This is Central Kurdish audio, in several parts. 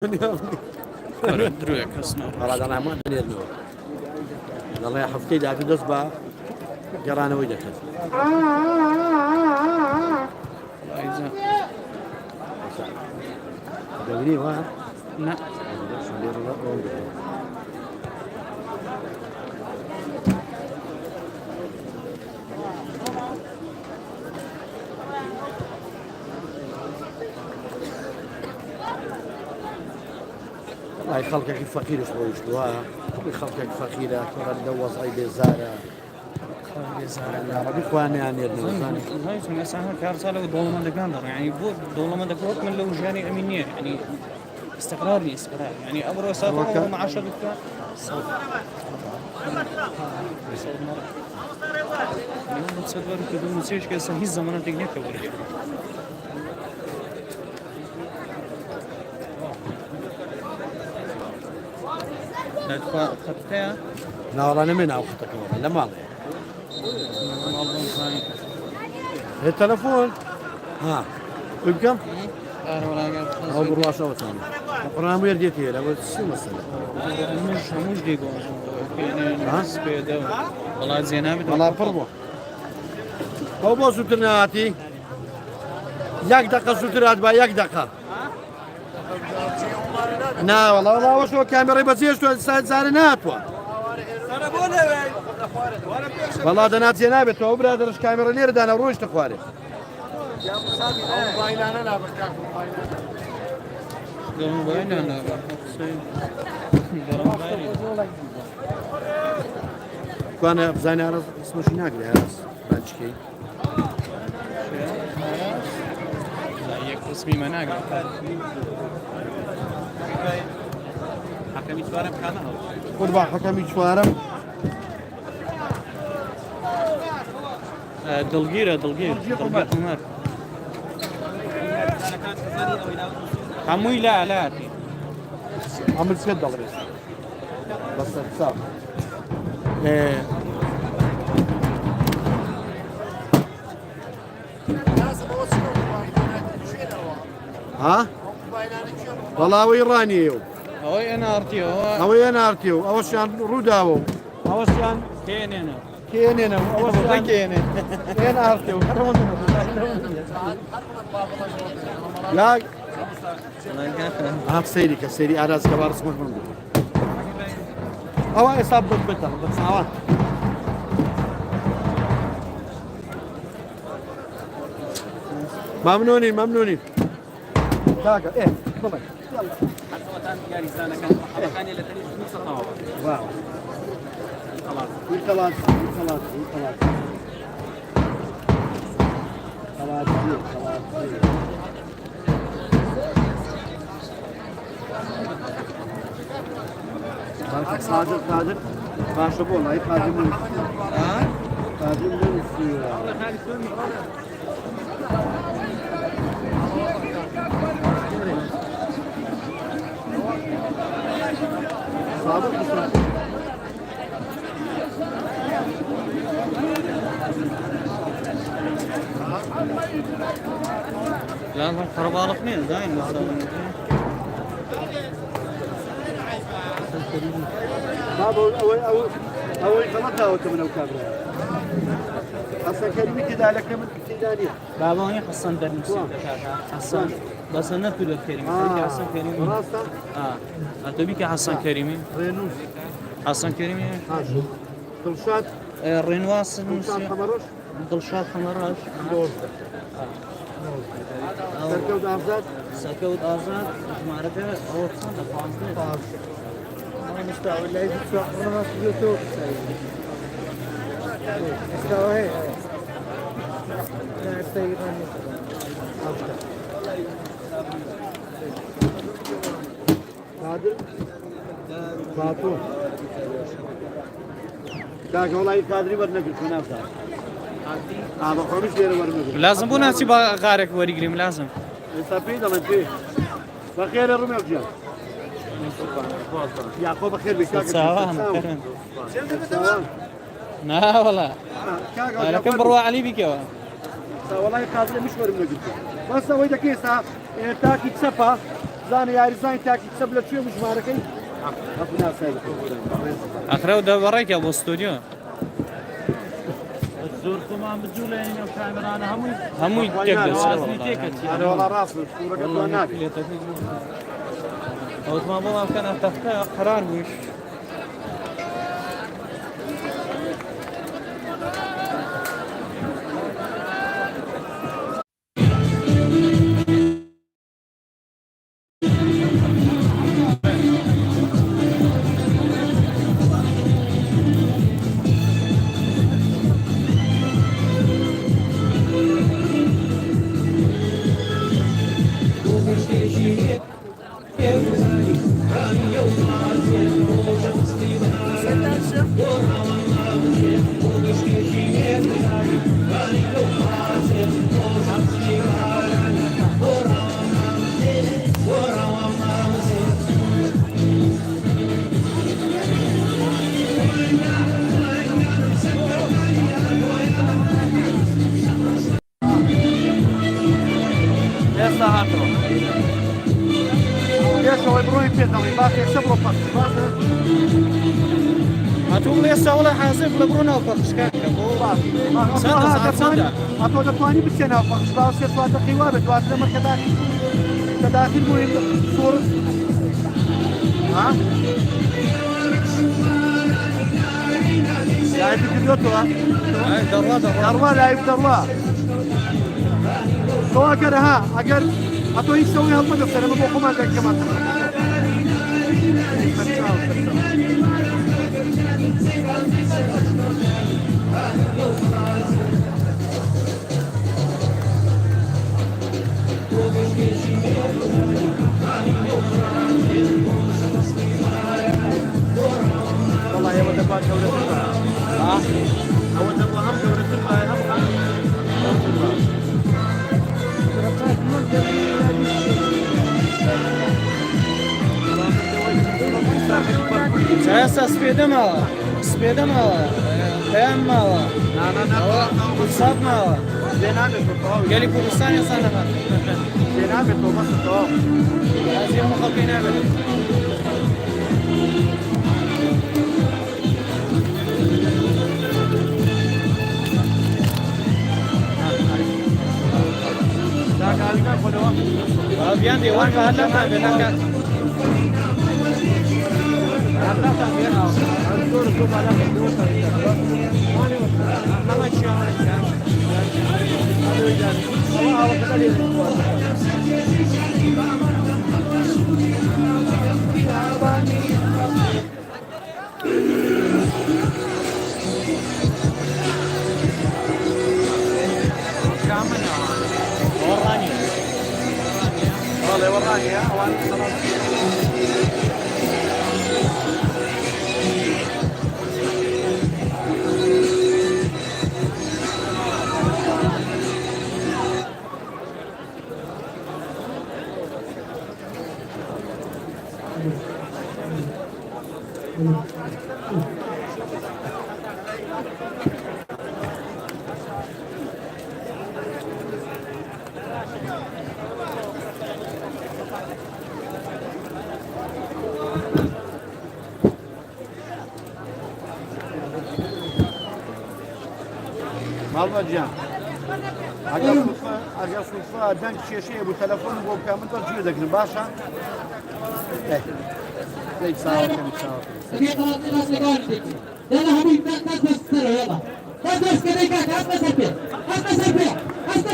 دروية كسنا خلاص أنا ما أدري إنه والله يا حفتي ده في دصبة جرانا ويدك إذا دوري ما لا والله خلقك فقير شوي شوي خلقك فقيرة كرة ندوز أي بزارة عربي إخواني يعني هاي سمع ساعة كارسالة ودولما دكاندر يعني بو دولما دكروت من لو جاني أمينية يعني استقرار يعني أبرو سافر مع عشرة دكان اليوم تصدر كده نسيش كده هي الزمانة تجنيك ولا لا خدتها لا والله أنا من أخذتك والله لا مالي التلفون ها بكم؟ أنا ولا قاعد أو برواش أو ثاني أنا مو يرديتي لا بس شو مسألة مش ديجو يعني سبيدا والله زينابي والله فربو أو بو سوترناتي يك دقة سوترات با يك دقة نا والله وش هو كاميرا بس يشتو زارنات والله دنات زينابي تو برادرش كاميرا لير دانا روش تخواري كان بزاني على اسمه شو ناقل هذا بانشكي اسمي مناقل حكمي شوارم كانها قربا حكمي شوارم دلگیر عمر هموی لا عمل سكت دلريس بس حساب ها والله ويراني اوي انا ارتيو اوي انا ارتيو اوشان روداو اوشان كينينا اوشان كينينا ارتيو لا سيدي كسيدي اراز كبار اسمه من او اصاب بطل بس هوا ممنونين كاكا ايه طبعا واو خلاص قادر باشا والله قادر من قادر من صادق لا خربالك مين دايم بابا أول خلطها وكمن وكامرة حسن كريمي كده لك من كتيدانية بابا هي حسن درنسي حسن بس أنا في الكريمي حسن كريمي راستا أتبيك حسن كريمي رينوس حسن كريمي حاجة طلشات رينواس خمروش طلشات خمراش سركوت أفزاد سكوت آزاد معرفة أو تصنع فاضل أنا مستوى اللي يدفع أنا في يوتيوب مستوى هي لا استيقظ قادر فاتو كاك والله قادري ورنك الخناف هذا خمس ليرة ورنك لازم بنا سيبا غارك وريقريم لازم سفيدة من فيه بخير الرمي وجهك يعقوب بخير بك ساوان لا والله لكن بروا علي بك والله قادر مش ورمي بس ويدا كيسا تاكي تسفى زاني يارزاني تاكي تسب لك شو مش ماركي ربنا يسعدك اخره ودبريك يا ابو استوديو زوركم عم بتجولين وكاميرانا همو يتقدس انا والله راسي صورة قبل هناك او ما والله كان اتفق قرار وش ليش هاتوا ليش هو يبرون في الدوري باقي يكسبوا فقط باقي هاتوم ليسا ولا حاسب لبرونا وفرش كاكا هاتوا دتواني بتسينا فقط باقي يسوى دقيقة بدوات لما كداخل مهم صور ها لا يبدو دروا لا يبدو سواء كان أجر أتو يسوي هالمدة سنة ما بقوم على كمان والله يا ولد ما جورتنا أول دفعة هم جورتنا Saya sepeda malah, kayak malah, pusat malah. Kali purusan yang sana kan. Lazim mukabina beli. Bagian dewan kehalang tak benar. وراني يا اوان خلاص والله جان اگر صدفه دنگ شیشه بو تلفن بو کامل ترجیح دکن باشا ليك ساعة كم ساعة في قناة الناس لقاعدين يلا حبيبي تاك بس ترى يلا تاك بس كده كاك هات سبيع دي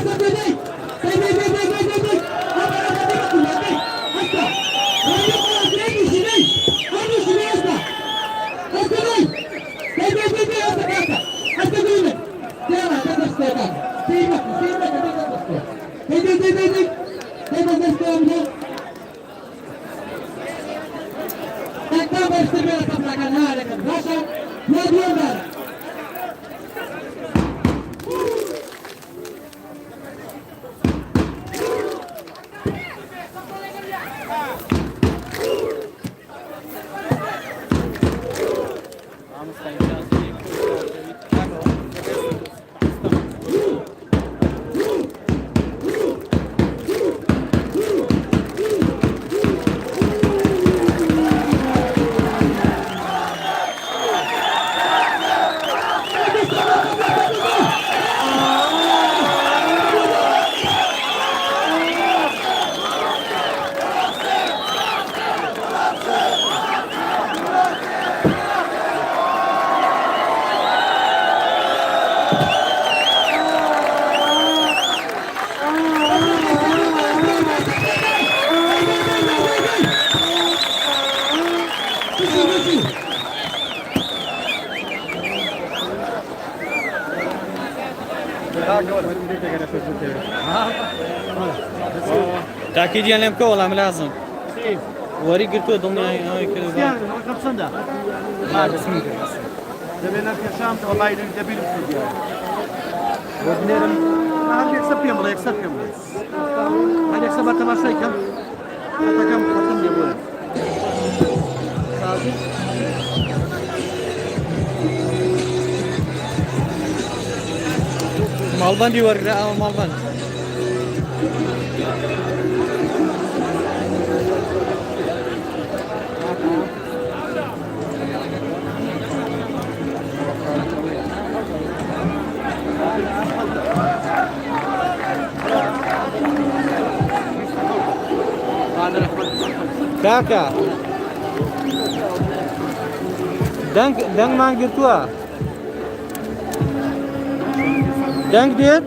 era per tutte. تأكيد يعني بكو والله ملازم وريق الكود ضمن هاي كذا يعني كم صندة؟ ما بس ممكن دبينا في الشام والله دبينا في الجاي ودنيرم ما هل يكسب فيهم ولا يكسب فيهم هل يكسب هذا شيء كم هذا كم ختم يقول مالبندي ورقة مالبند كاكا دنگ مان گرتووە دەنگ دێت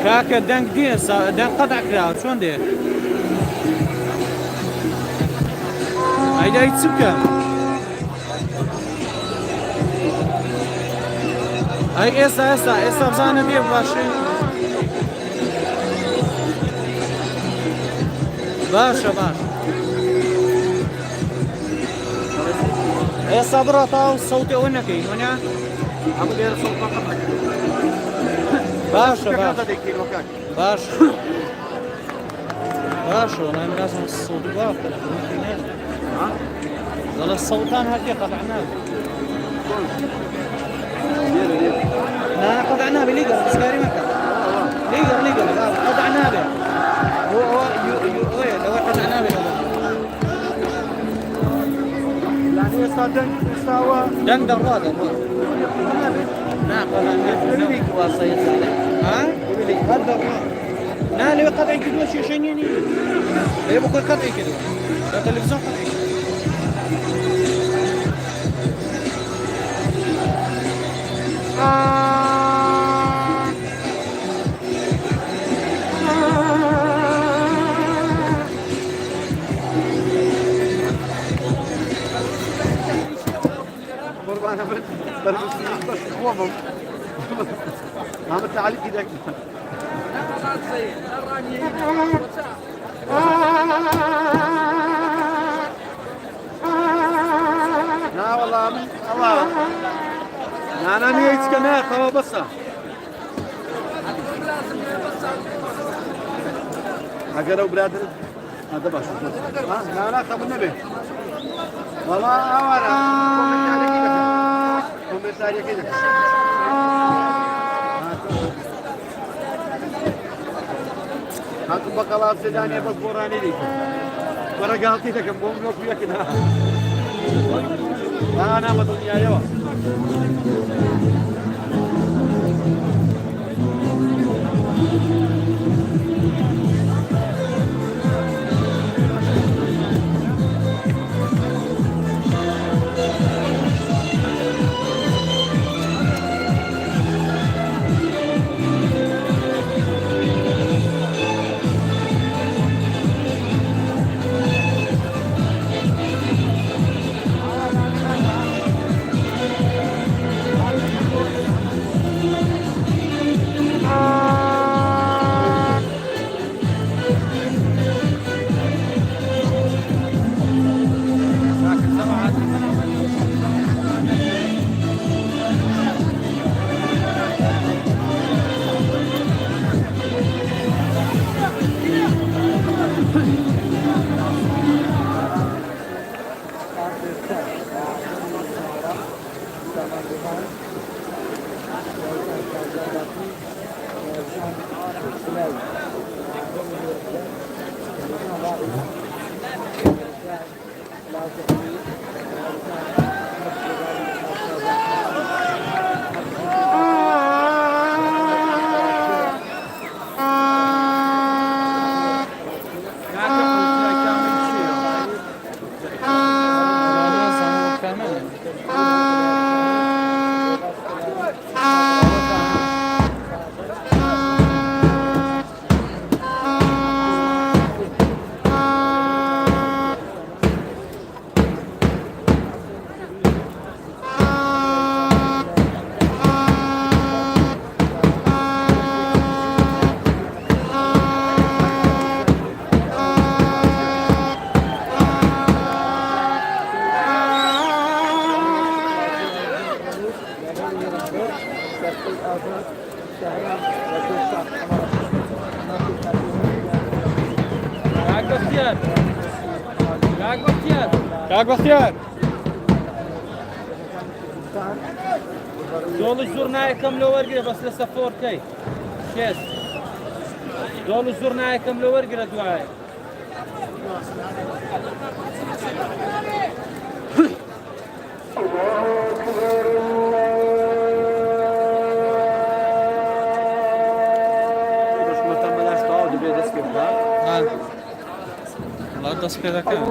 کاکە دەنگ دێت دەنگ قەتع کراوە چۆن دێت ئەیدا هیچ چ بکەم ئەی ئێستا بزانە دێ باشێ باشە باش ئێستا بڕاتە و سەوتێ ئەوە نەکەی وەنیا أبو دير صوت فقط باشە باش هذا ديكين وكاك باش باش والله لازم الصوت واقع والله الصوتان هكي قطعناه لا قطعناه بليقر بس كاري مكان ليقر قطعناه به هو لو قطعناه به يعني يصادن يساوى دنگ درادة نعم ليك واصية ها؟ هذا لا لو قطعي كده شيء شنيني ليه بكون قطعي كده التلفزيون قطعي قربان بس هو ما متعلق كده لا والله الله انا نيت كمان خلاص بس اقرا برادر هذا باش لا طب النبي والله اولا كومنتاري كده هاتوا بقلات سودانية بس بوراني دي ورا قالتي لك بوم نوك ويا كده انا ما دنيا يوا بختيار كاك بختيار كاك بختيار دول الزرناية كم لو ورقة بس لسه 4K شيس دول الزرناية كم لو ورقة دواعي والله دست كذا كان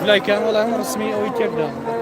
أوفلاي كان والله هم رسمي أو يتبدأ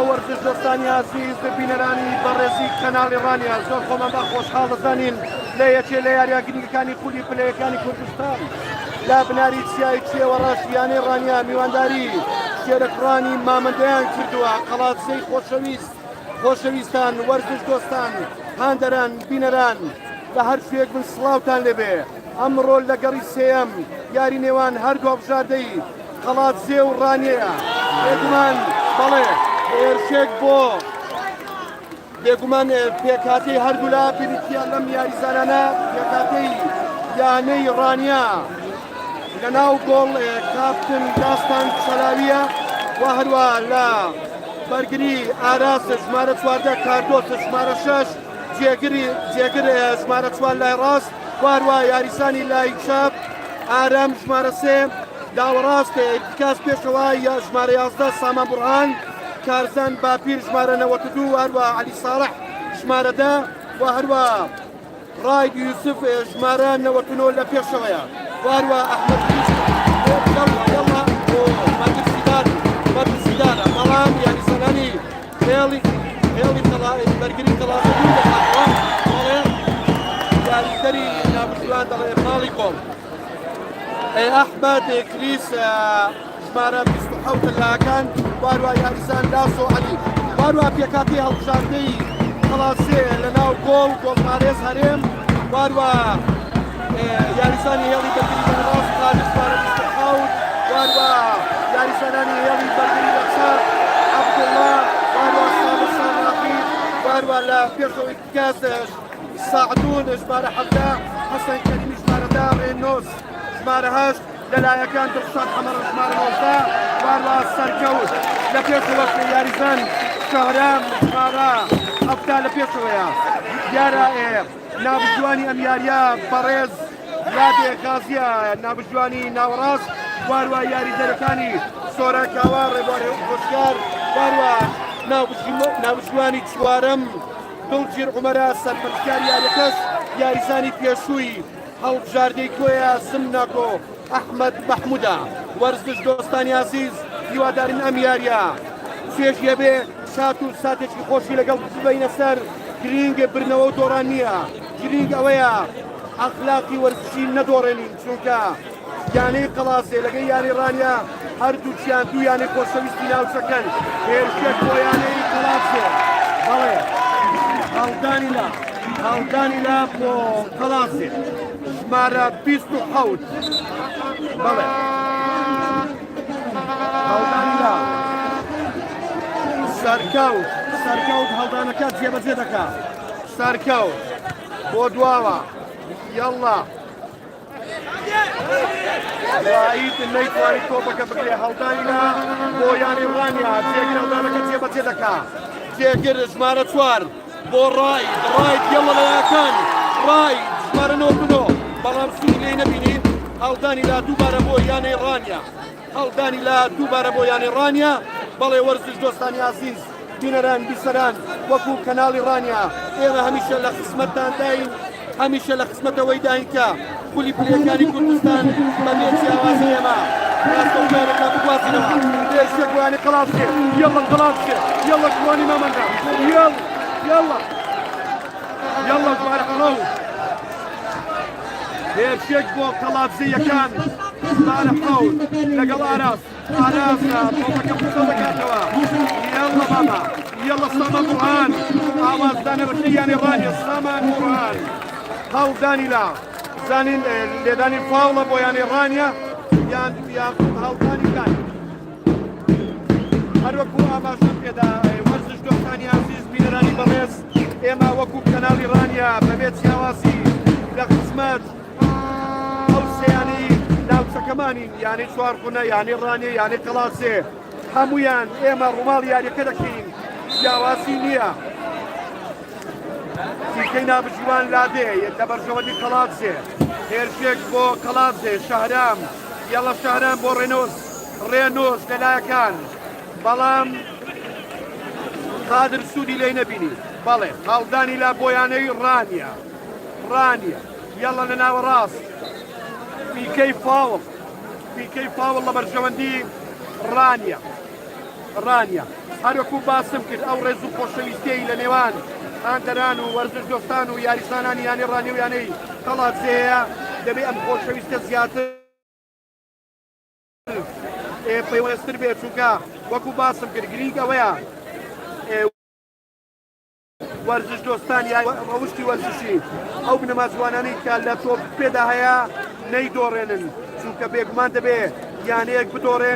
وەرزش دۆستانی عزیز بینەرانی بەڕێزی کەناڵی ڕانیا زۆر خۆمان بە خۆشحاڵ دەزانین لە یەکێ لە یاریاگرنگەکانی پولی پلەیەکانی کوردستان لا بناری چیای چێوەڕەش یانەی ڕانیا میوانداری شێرەکڕانی مامەندەیان کردووە قەڵاتسەی خۆشەویستان وەرزش دۆستان هاندەران بینەران لە هەر شوێک من سڵاوتان لێبێ ئەمڕۆ لە گەڕی سێەم یاری نێوان هەرگۆ بژاردەی قەڵاتسێ و ڕانیەیە بێگومان بەڵێ هێرشێک بۆ بێگومان پێکاتەی هەردوولا بریتیان لەم یاریزانانە پێکاتەی یانەی ڕانیا لە ناو گۆڵ کاپتن داستان سەلاویە و هەروە لە بەرگری ئاراس ژمارە 14 کاردۆس ژمارە 6 جێگر ژمارە 4 لای ڕاست و هەروە یاریزانی لای چاپ ئارام ژمارە 3 داوەڕاست کاس پێشەوە یا ژمارە 11 سامان بورهان کارزان باپیر ژمارە 92 هەروە عەلی ساڵح ژمارە 10 و هەروە ڕاید یوسف ژمارە 99 لە پێشەوەیە و هەروە ئەحمەد مەدرسیدارە بەڵام یاریزانانی هێڵی بەرگری تەڵاوی گۆڵ ئەحمەد کریس ژمارە 27 لاکان واروە یاریزان لاسۆ عەلی واروە پێکاتی هەڵبژاردەی قەڵاسێ لە ناو گۆڵ گۆڵپارێز هەرێم واروە یاریزانی هێڵی بەرگری بەنەڕاست قادر ژمارە 27 واروە یاریزانانی هێڵی بەرگری بەچەر عەبدوڵڵا واروە سامر سامراقی واروە لە پێشەوەی کەسش ساعدون ژمارە 17 حەسەن کەریمی ژمارە 10 ڕێنۆس ژمارە 8 لەلایەکان دڵشاد حەمەرە ژمارە 19 واروە سەرکەوت لە پێشەوەی یاریزان شەهرام ژمارە 7 لە پێشەوەیە دیارە نابژوانی ئەم یاریە بەڕێز یادێ غازیە نابژوانی ناوەڕاست واروە یاریدەرەکانی سۆرە کاوا ڕێبواری خۆشیار واروە نابژوانی چوارەم دڵگیر عومەرە سەرپەرشتیار یاریەکەش یاریزانی پێشووی هەڵبژاردەی کۆیە سمناکۆ ئەحمەد مەحموودە وەرزش دۆستانی عەزیز هیوادارین ئەم یاریە سێژیە بێ شات و ساتێکی خۆشی لەگەڵ ببینە سەر گرنگە برنەوە و دۆڕان نییە گرنگ ئەوەیە ئەخلاقی وەرزشی نەدۆڕێنین چونکە یانەی قەڵاسێ لەگەڵ یانی ڕانیا هەردووچیان دوو یانەی خۆشەویستی ناوچەکەن هێرشێک بۆ یانەی قەڵاسێ بەڵێ هەڵدانی لا بۆ قەڵاسێ ژمارە 27 بەڵێ هەڵدانی لا سەرکەوت هەڵدانەکە جێبەجێ دەکا سەرکەوت بۆ دواوە یەڵڵا ڕائید نەیتوانی تۆپەکە بگرێ هەڵدانیلا بۆ یانی ڕانیا جێگر هەڵدانەکە جێبەجێ دەکا جێگر ژمارە 4 بۆ ڕاید یەڵڵا لەلایەکان ڕاید ژمارە 9 بەڵام سوود لێی نەبینی هەڵدانیلا دووبارە بۆ یانەی ڕانیا هەڵدانیلا دووبارە بۆ یانی ڕانیا بەڵێ وەرزش دۆستانی عەزیز بینەران بیسەران وەکو کەناڵی ڕانیا ئێمە هەمیشە لە خزمەتتان داین هەمیشە لە خزمەتەوەی داینکە خولی پلەکانی کوردستان بەبێ جیاوازی ئێمە ڕاستەوجارێکا بگوازینەوە دێشێک وانی قەڵاسێ یەڵڵا قەڵاسێ یەڵڵا کوانی مامەندا یەڵڵا ژمارە 9 دێشێک بۆ قەڵاسیەکان ژمارە 7 لەگەڵ ئاراسە تۆپەکە پشە دەکاتەوە یەڵڵا ماما یەڵڵا سامان بورهان ئاوازدانە بەشەی یانی ڕانیە سامان بورهان هەڵدانی لا زانین لێدانی فاوڵە بۆ یانی ڕانیە یان هەڵدانی کات هەروەکو ئاماژەم پێدا وەرزش دۆستانی عەزیز بینەرانی بەڕێز ئێمە وەکو کەناڵی ڕانیا بەبێ جیاوازی لە خزمەت ئەو سەیانی ناوچەکەمانین یانی چوارخونە یانی ڕانیە یانی قەڵاسێ هەمویان ئێمە ڕووماڵ یاریەکە دەکەین جیاوازی نییە تیکەی نابژوان لادێ لە بەرژەوەندی قەڵاسێ هێرشێک بۆ قەڵاسێ شەهرام یەڵڵا شەهرام بۆ ڕێنۆس لەلایەکان بەڵام قادر سوودی لێی نەبینی بەڵێ هەڵدانی لا بۆ یانەی ڕانیە یەڵڵا لە ناوەڕاست پیکەی فاوڵ لە بەرژەوەندی ڕانیە هەروەکو باسم کرد ئەو ڕێز و خۆشەویستەی لە نێوان ئاندەران و وەرزش دۆستان و یاریسانانی یانی ڕانی و یانەی قەڵاسێیە دەبێ ئەم خۆشەویستە زیاتر پەیوەستر بێت چونکە وەکو باسم کرد گرنگ ئەوەیە وەرزش دۆستان ڕەوشتی وەرزشی ئەو بنەما جوانانەی کە لە تۆ پێدا هەیە نەیدۆڕێنن چونکە بێگومان دەبێ یانەیەک بدۆڕێ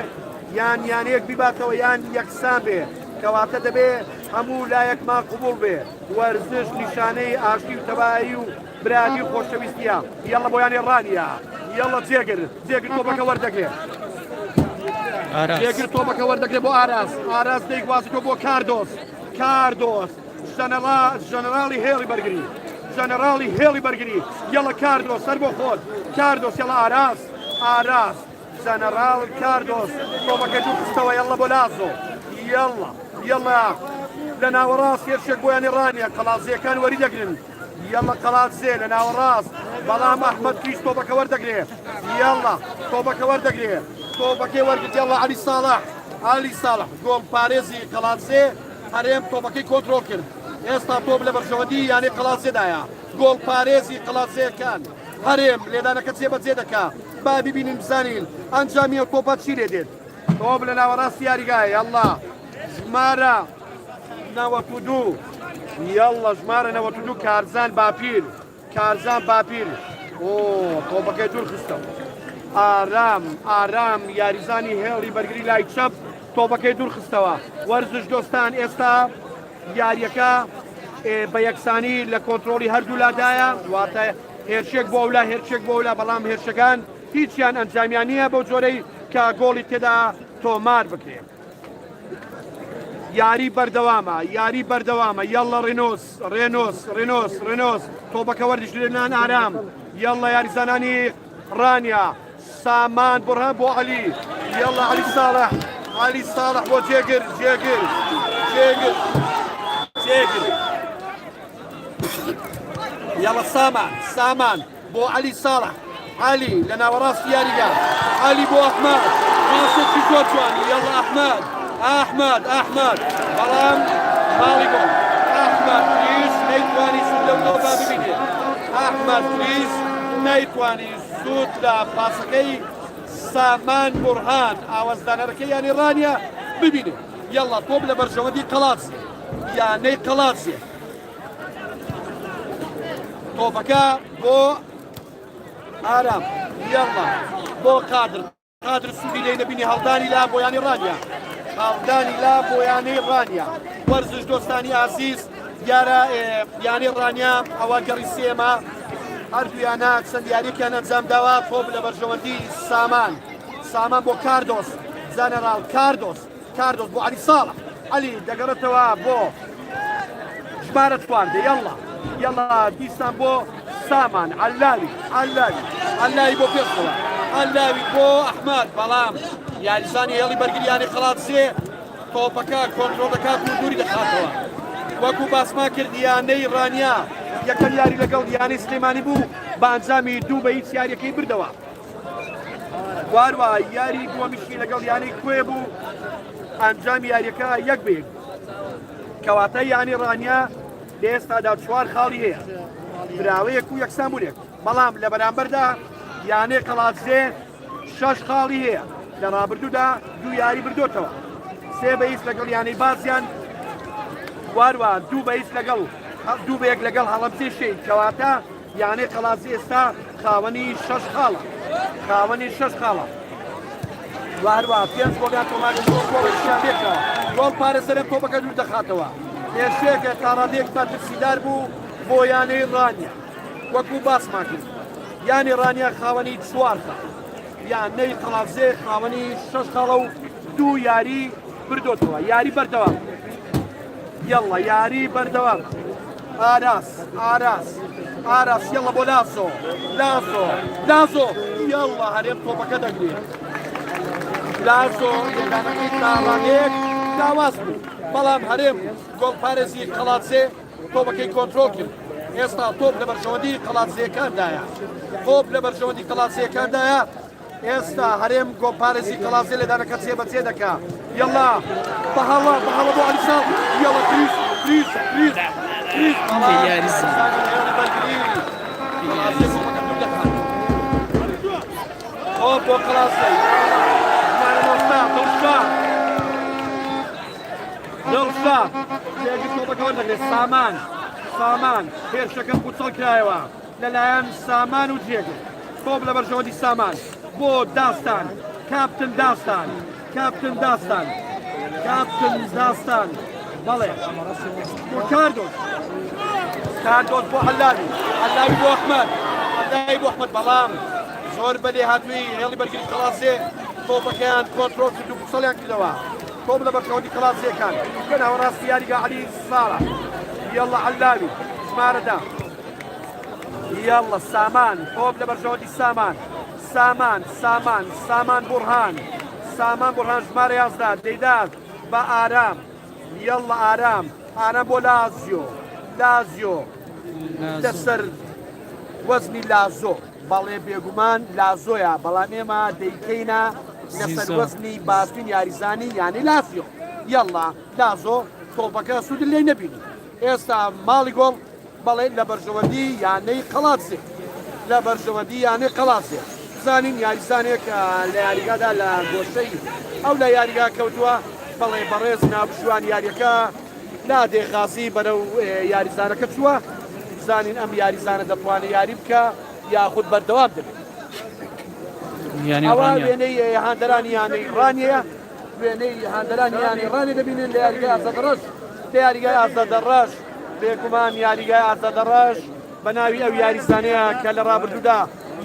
یان یانەیەک بیباتەوە یان یەکسان بێ کەواتە دەبێ هەموو لایەکمان قبوڵ بێ وەرزش نیشانەی ئاشتی و تەواهی و برادی و خۆشەویستیە یەڵڵا بۆ یانی ڕانیە یەڵڵا جێگر تۆپەکە وەردەگرێ جێگر تۆپەکە وەردەگرێ بۆ ئاراس دەیگوازیتەوە بۆ کاردۆس ژەنەراڵی هێڵی بەرگری یەڵڵا کاردۆس سەر بۆ خۆت کاردۆس یەڵڵا ئاراس ژەنەراڵ کاردۆس تۆپەکە دوو خستەوە یەڵڵا بۆ لازۆ یەڵڵا لە ناوەڕاست هێرشێک بۆ یانی ڕانیە قەڵاسیەکان وەری دەگرن یەڵڵا قەڵاسێ لە ناوەڕاست بەڵام ئەحمەد کریس تۆپەکە وەردەگرێ یەڵڵا تۆپەکە وەردەگرێ تۆپەکەی وەرگرت یەڵڵا عەلی ساڵح گۆڵ پارێزی قەڵاسێ هەرێم تۆپەکەی کۆنتڕۆڵ کرد ئێستا تۆپ لە بەرژەوەندی یانی قەڵاسێدایە گۆڵ پارێزی قەڵاسێکان هەرێم لێدانەکە جێبەجێ دەکا با ببینین بزانین ئەنجامی ئەو تۆپە چی لێ دێت تۆپ لە ناوەڕاستی یاریگایە یەڵڵا ژمارە 92 یەڵڵا ژمارە 92 کارزان باپیر کارزان باپیر تۆپەکەی دوور خستە ئارام ئارام یاریزانی هێڵی بەرگری لای چەپ تۆپەکەی دوور خستەوە وەرزش دۆستان ئێستا یاریەکە بە یەکسانی لە کۆنتترۆلی هەردوو لادایە واتە هێرشێک بۆ ولا هێرشێک بۆ ولا بەڵام هێرشەکان هیچیان ئەنجامیان نییە بەو جۆرەی کە گۆڵی تێدا تۆمار بکرێت یاری بەردەوامە یاری بەردەوامە یەڵە ڕێنۆس تۆپەکە وەردیش لێنان ئارام یەڵە یاریزانانی ڕانیا سامان بڕهان بۆ عەلی یەڵە عەلی ساڵح بۆ جێگر يلا سامان بو علي صالح علي لنا وراس ياريا علي بو احمد قاصد في جوجواني يلا احمد بلام مالكم احمد بليز نيتواني سلم لو بابي بيني احمد بليز نيتواني سود لا باسكي سامان برهان اوزدان ركي يعني رانيا ببيني يلا طوب لبرجوه دي قلاصي يعني قلاصي تۆپەکە بۆ ئارام یەڵڵا بۆ قادر سوودی لێ نەبینی هەڵدانی لا بۆیانی ڕانیا وەرزش دۆستانی ئازیز دیارە یانی ڕانیا ئەوە گەڕی سێمە هەردوویانە چەند یاریێکیان ئەنجام داوە تۆپ لە بەرژەوەندی سامان بۆ کاردۆس جەنەرال کاردۆس بۆ عەلی ساڵح عەلی دەگەڕێتەوە بۆ ژمارە چواردە يلا ديسان بو سامان علاوي بو بيخوة علاوي بو احمد بلام يعني زاني يلي برقل يعني خلاص زي توبكا كونترولكا كودوري دخاتوا وكو باسما كرد يعني رانيا يكن ياري لقل يعني سليماني بو بانزامي دو بيت ياري كي بردوا واروا ياري بو مشي لقل يعني كويبو انجام ياري كا يكبير كواتي يعني رانيا ئێستادا چوار خاڵی هەیە براوەیەک و یەکسانبوونێک بەڵام لە بەرامبەردا یانەی قەڵاتزێ 6 خاڵی هەیە لە ڕابردوودا 2 یاری بردوتەوە 3 بە هیچ لەگەڵ یانەی بازیان واروە 2 بە هیچ لەگەڵ 2 بەیەک لەگەڵ هەڵەبجێ شەی کەواتە یانەی قەڵاتزێ ئێستا خاوەنی 6 خاڵە واروە 5 بۆگان تۆماگەشیان بێتەوە گۆڵ پارێزەرێن تۆپەکە دوور دەخاتەوە هێرشێکە تاڕادێک تا ترسیدار بوو بۆ یانەی ڕانیا وەکو باسمان کرد یانی ڕانیا خاوەنی 4 خاڵ یانەی قەڵاتزێ خاوەنی 6 خاڵە و 2 یاری بردوتەوە یاری بەردەوام یەڵڵا یاری بەردەوام ئاراس یەڵڵا بۆ لازۆ یەڵڵا هەرێم تۆپەکە دەگرێت لازۆ لێدانەکەی تاڕادێک داواز بوو بەڵام هەرێم گۆڵ پارێزی قەڵاتزێ تۆپەکەی کۆنترۆل کرد ئێستا تۆپ لە بەرژەوەندی قەڵاتزیەکاندایە ئێستا هەرێم گۆڵ پارێزی قەڵاتزێ لێدانەکە جێبەجێ دەکا یەڵڵا بەهەڵە بۆ عەلی ساڵح یەڵڵا کریس بۆ قەڵاتزێ دڵشا تێگی تۆپەکە وەردەگرێت سامان هێرشەکەم قوچەڵ کرایەوە لەلایەن سامان و جێگر تۆپ لە بەرژەوەندی سامان بۆ داستان کاپتن داستان بەڵێ بۆ کاردۆس بۆ عەلاوی بۆ ئەحمەد بەڵام زۆر بەلێ هاتووی هێڵی بەرگری قەڵاتزێ تۆپەکەیان کۆنترۆل کرد و قوچەڵیان کردەوە تۆپ لە بەرژەوەندی قەڵاتزێکان لە ناوەڕاستی یاریگا عەلی ساڵح یەڵڵا عەلاوی ژمارەدا یەڵڵا سامان تۆپ لە بەرژەوەندی سامان بورهان ژمارە 11 دەیدات بە ئارام یەڵڵا ئارام بۆ لازیۆ دەسەر وەزنی لازۆ بەڵێ بێگومان لازۆیە بەڵام ئێمە دەیکەینە لەسەر وەزنی باسوین یاریزانی یانی لازیۆ یەڵڵا لازۆ تۆپەکە سوودی لێ نەبینی ئێستا ماڵی گۆڵ بەڵێ لە بەرژەوەندی یانەی قەڵاتزێ لە بەرژەوەندی یانێ قەڵاسێ زانین یاریزانێک لە یاریگادا لە گۆشەی ئەو لە یاریگا کەوتووە بەڵێ بەڕێز ناوشوان یاریەکە لا دێغازی بەرەو یاریزانەکە چووە زانین ئەم یاریزانە دەتوانێت یاری بکە یاخود بەردەوام دەبێت ئەوە وێنەی هاندەرانی یانەی ڕانیەیە وێنەی هاندەرانی یانی ڕانی دەبینن لە یاریگای ئازادەڕەش لە یاریگای ئازادەڕەش بێگومان یاریگای ئازادەڕەش بە ناوی ئەو یاریزانەیە کە لە ڕابردوودا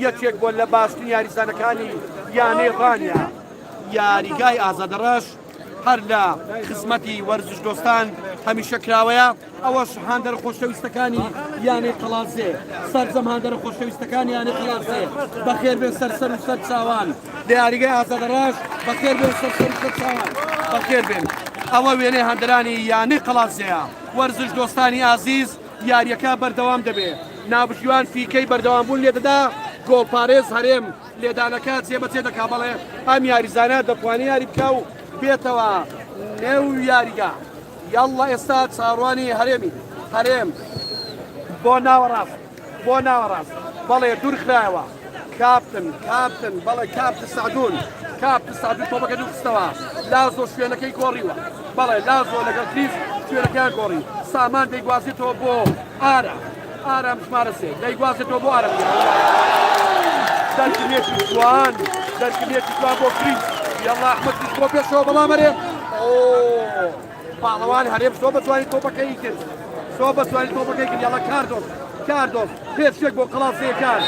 یەکێک بۆ لە باشترین یاریزانەکانی یانەی ڕانیە یاریگای ئازادەڕەش هەر لە خزمەتی وەرزش دۆستان هەمیشە کراوەیە ئەوەش هاندەر خۆشەویستەکانی یانەی قەڵازێ سەرجەم هاندەر خۆشەویستەکانی یانەی قەڵازێ بەخێر بێن سەر و سەر چاوان لە یاریگای ئازادەڕەش بەخێر بێن سەر و سەر چاوان بەخێر بێن ئەوە وێنەی هاندەرانی یانەی قەڵازەیە وەرزش دۆستانی ئازیز یاریەکە بەردەوام دەبێت ناوشیوان فیکەی بەردەوامبوون لێ دەدا گۆڵپارێز هەرێم لێدانەکە جێبەجێ دەکا بەڵێ ئەم یاریزانە دەتوانێت یاری بکە و بێتەوە نێو یاریگا یاڵڵا ئێستا چاڕوانی هەرێمی هەرێم بۆ ناوەڕاست بەڵێ دوورخرایەوە کاپتن بەڵێ کاپتن سعدون تۆپەکە دووخستەوە لازۆ شوێنەکەی گۆڕیوە بەڵێ لازۆ لەگەڵ کریس شوێنەکەیان گۆڕی سامان دەیگوازێتەوە بۆ ئارام ژمارە سێ دەیگوازێتەوە بۆ ئارەم دەرکردێتی جوان بۆ کریس یاڵڵا ئەحمەد بۆ پێشەوە بەڵام هەرێم پاڵەوان هەرێم سۆ بەتوانێت تۆپەکەی کرد یاڵڵا کاردۆس پێشێک بۆ قەڵاسەکان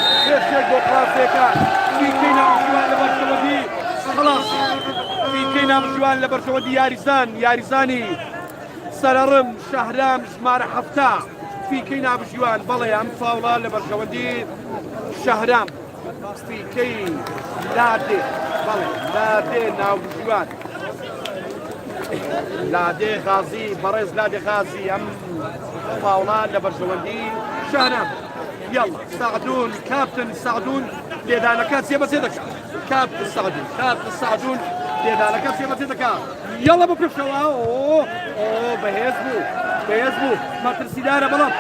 فیکەی ناوشیوان لە بەرژەوەندی خلاص فیکەی ناوشیوان لە بەرژەوەندی یاریزانی سەرەڕم شەهرام ژمارە 7 فیکەی ناوشیوان بەڵێ ئەم فاوڵە لە بەرژەوەندی شەهرام فیکەی لادێ ناوشیوان لادێ غازی بەڕێز لادێ غازی ئەم فاوڵە لە بەرژەوەندی شەهرام يلا سعدون كابتن سعدون لێدانەکە جێبەجێ دەکات كابتن سعدون لێدانەکە جێبەجێ دەکات يلا بۆ پێشەوە بەهێز بوو مەترسیدارە بەڵام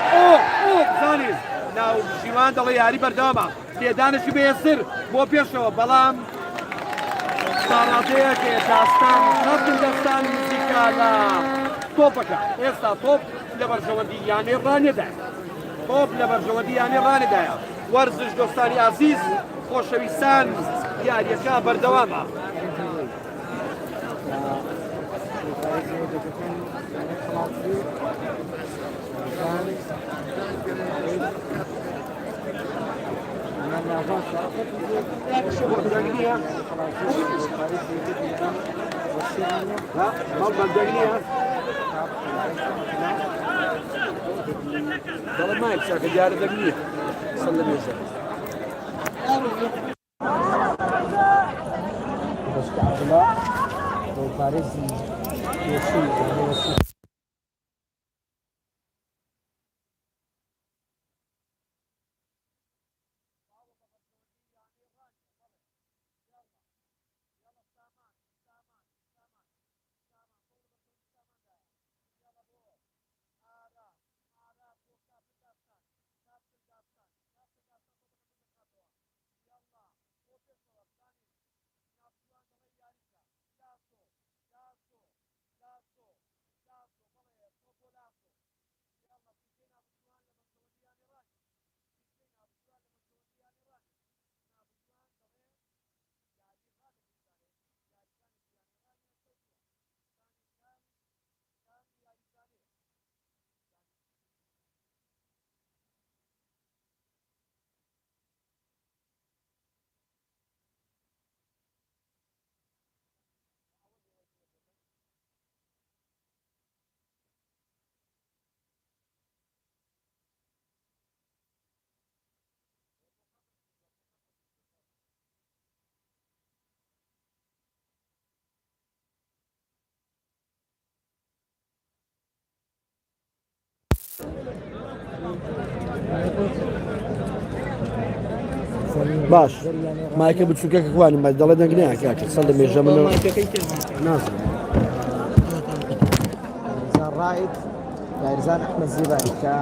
بزانین ناوژیوان دەڵێ یاری بەردەوامە لێدانەشی بەهێزتر بۆ پێشەوە بەڵام ساڕادەیەکێ داستان دەستان نزیکە لە تۆپەکە ئێستا تۆپ لە بەرژەوەندی یانەی ڕانێدایە وەرزش دۆستانی ئازیز خۆشەویستان یاریەکە بەردەوامە دەڵێ مایک چاکە دیارە دەگنیە سەل لە مێژە باش مایکە بچووکەکە کوانیم باید دەڵێ دەنگنەیە کاکە سەل لە مێژە منەوە نازم رائد یاریزان ئەحمەد زیبایی کە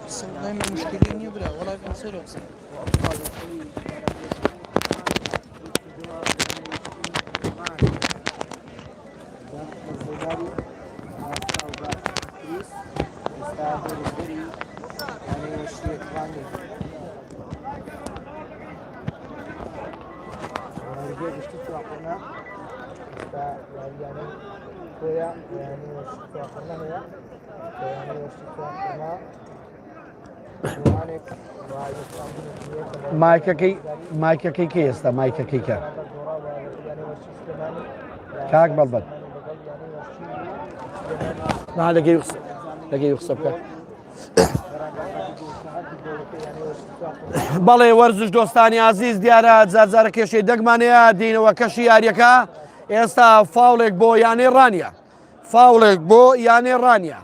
الصغيرين مشكلين يبرع ولا كنسل وقصر مایکەکەی کە ئێستا مایکەکەی کە کاک بەڵبەت لەگەی قسە بکە بەڵێ وەرزش دۆستانی عزیز دیارە جارجارە کێشەی دەگمانەیە دینەوە کەشی یاریەکە ئێستا فاوڵێک بۆ یانەی ڕانیە فاوڵێک بۆ یانەی ڕانیە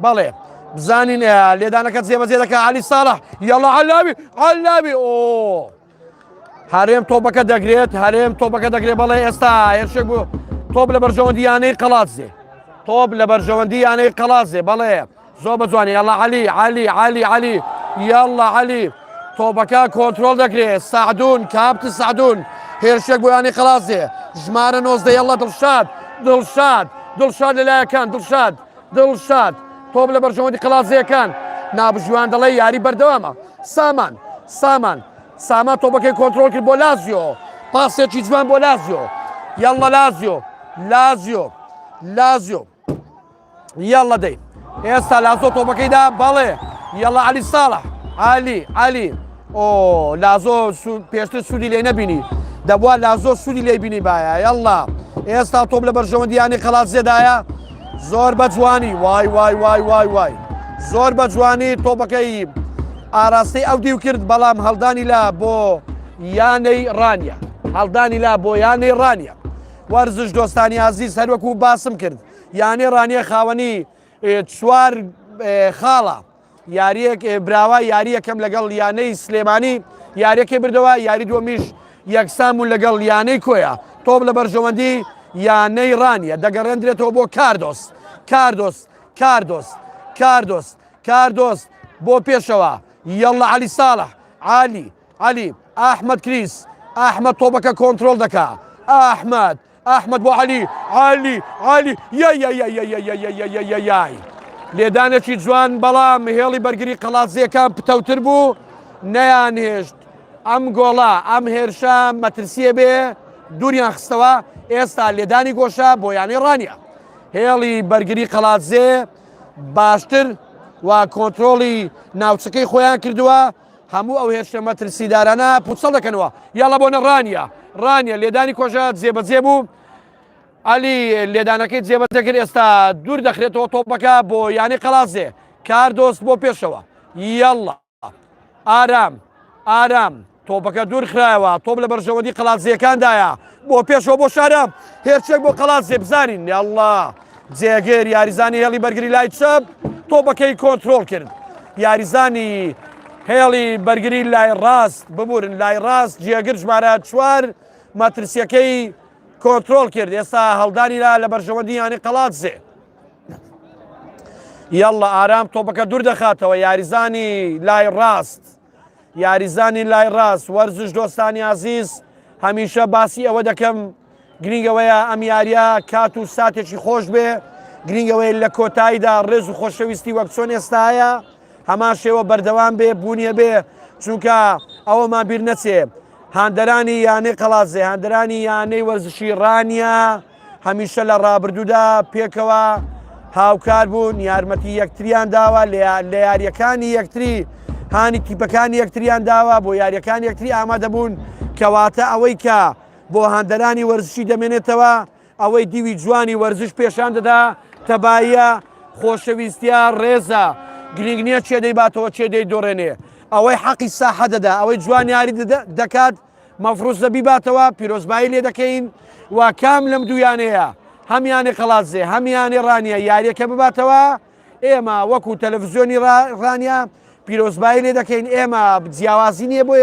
بەڵێ بزانین لێدانەکە جێبەجێ دەکە علی ساڵح یاڵا عەلابی ئۆ هەرێم تۆپەکە دەگرێت هەرێم تۆپەکە دەگرێت بەڵێ ئێستا هێرشێک بوو تۆپ لە بەرژەوەندی یانەی قەڵاتزێ تۆپ لە بەرژەوەندی یانەی قەڵاتزێ بەڵێ زۆر بەجوانێ یاڵا عەلی یاڵا عەلی تۆپەکە کۆنترۆل دەکرێت سعدون کاپت سعدون هێرشێک بۆ یانەی قەڵاتزێ ژمارە 19 یاڵا دڵشاد لەلایەکان دڵشاد تۆپ لە بەرژەوەندی قەڵاتزەکان نابژوان دەڵێ یاری بەردەوامە سامان تۆپەکەی کۆنترۆل کرد بۆ لازیۆ پاسێکی جوان بۆ لازیۆ یاڵا لازیۆ یاڵا دەی ئێستا لازۆ تۆپەکەیدا بەڵێ یاڵا علی ساڵح علی ئۆ لازۆ پێشتر سوودی لێ نەبینی دەبووە لازۆ سوودی لێ بینی باە یاڵا ئێستا تۆپ لە بەرژەوەندیانی قەڵاتزێدایە زۆر بە جوانی وای زۆر بە جوانی تۆپەکەی ئاراستەی ئەو دیو کرد بەڵام هەڵدانی لا بۆ یانەی ڕانیە وەرزش دۆستانی عزیز هەروەکو باسم کرد یانەی ڕانیە خاوەنی چوار خاڵە یاریەک براوە یاری یەکەم لەگەڵ یانەی سلێمانی یاریەکەی بردەوە یاری دووەمیش یەکسامون لەگەڵ یانەی کۆیە تۆپ لە بەرژەوەندی یانەی ڕانیە دەگەڕێنرێتەوە بۆ کاردۆس بۆ پێشەوە یەڵا علی ساڵح علی ئاحمەد کریس ئاحمەد تۆپەکە کۆنترۆل دەکا ئاحمەد بۆ علی یای لێدانێکی جوان بەڵام هێڵی بەرگری قەڵاتزیەکان پتەوتر بوو نەیانهێشت ئەم گۆڵا ئەم هێرشە مەترسیە بێ دووریان خستەوە ئێستا لێدانی گۆشە بۆ یانەی ڕانیە هێڵی بەرگری قەڵاتزێ باشتر و کۆنترۆڵی ناوچەکەی خۆیان کردووە هەموو ئەو هێرشە مەترسیدارانە پوچەڵ دەکەنەوە یاڵە بۆنە ڕانیە لێدانی کۆشە جێبەجێ بوو علی لێدانەکەی جێبەجێ کرد ئێستا دوور دەخرێتەوە تۆپەکە بۆ یانەی قەڵاتزێ کاردۆست بۆ پێشەوە یاڵە ئارام تۆپەکە دوور خرایەوە تۆپ لە بەرژەوەندی قەڵاتزیەکاندایە بۆ پێشەوە بۆ شارەم هێرچێک بۆ قەڵاتزێ بزانین یاڵڵا جێگەر یاریزانی هێڵی بەرگری لای چەپ تۆپەکەی کۆنترۆل کرد یاریزانی هێڵی بەرگری لای ڕاست ببورن لای ڕاست جێگر ژمارە 4 مەترسیەکەی کۆنترۆل کرد ئێستا هەڵدانیرا لە بەرژەوەندی یانەی قەڵاتزێ یاڵڵا ئارام تۆپەکە دوور دەخاتەوە یاریزانی لای ڕاست وەرزش دۆستانی عزیز هەمیشە باسی ئەوە دەکەم گرنگەوەیە ئەم یاریە کات و ساتێکی خۆش بێ گرنگەوەی لە کۆتاییدا ڕێز و خۆشەویستی وەک چۆن ئێستاە هەمان شێوە بەردەوام بێ بوونیە بێ چونکە ئەوەمان بیر نەچێ هاندەرانی یانەی قەڵاتزێ هاندەرانی یانەی وەرزشی ڕانیە هەمیشە لە ڕابردوودا پێکەوە هاوکار بوون یارمەتی یەکتریان داوە لە یاریەکانی یەکتری هانی تیپەکانی یەکتریان داوە بۆ یاریەکان یەکتری ئامادە بوون کەواتە ئەوەی کە بۆ هاندەرانی وەرزشی دەمێنێتەوە ئەوەی دیوی جوانی وەرزش پێشان دەدا تەباییە خۆشەویستیە ڕێزە گرنگ نییە چێ دەیباتەوە چێ دەی دۆڕێنێ ئەوەی حەقی ساحە دەدا ئەوەی جوان یاری دەکات مەفروز دەبیباتەوە پیرۆزبایی لێ دەکەین و کام لەم دوویانەیە هەمیانی قەڵاتزێ هەمیانی ڕانیە یاریەکە بباتەوە ئێمە وەکو تەلەڤیزیۆنی ڕانیە پیرۆزبایی لێ دەکەین ئێمە جیاوازی نییە بۆ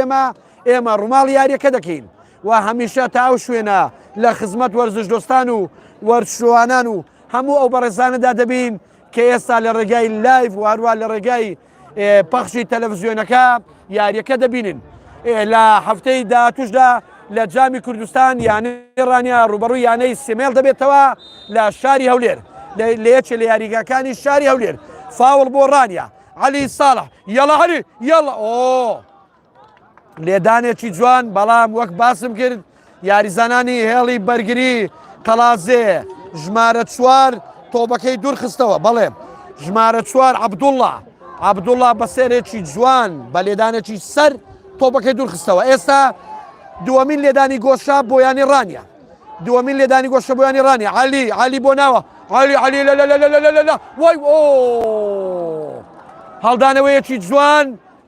ئێمە ڕووماڵ یاریەکە دەکەین و هەمیشە تا ئەو شوێنە لە خزمەت وەرزش دۆستان و وەرزشوانان و هەموو ئەو بەڕێزانەدا دەبین کە ئێستا لە ڕێگای لایڤ وارووا لە ڕێگای پەخشی تەلەڤیزیۆنەکە یاریەکە دەبینن لە هەفتەی داهاتووشدا لە جامی کوردستان یانەی ڕانیا ڕوبەڕووی یانەی سێمێڵ دەبێتەوە لە شاری هەولێر لە یەکێ لە یاریگاکانی شاری هەولێر فاوڵ بۆ ڕانیا عەلی ساڵح یەڵا عەلی یەڵا ئۆ لێدانێکی جوان بەڵام وەک باسم کرد یاریزانانی هێڵی بەرگری قەڵازێ ژمارە 4 تۆبەکەی دوور خستەوە بەڵێ ژمارە 4 عەبدوڵڵا بەسێرێکی جوان بە لێدانێکی سەر تۆبەکەی دوور خستەوە ئێستا دووەمین لێدانی گۆشە بۆیانی ڕانیا دووەمین لێدانی گۆشە بۆیانی ڕانیا عەلی بۆ ناوە عەلی لە وای ئۆ هەڵدانەوەیەکی جوان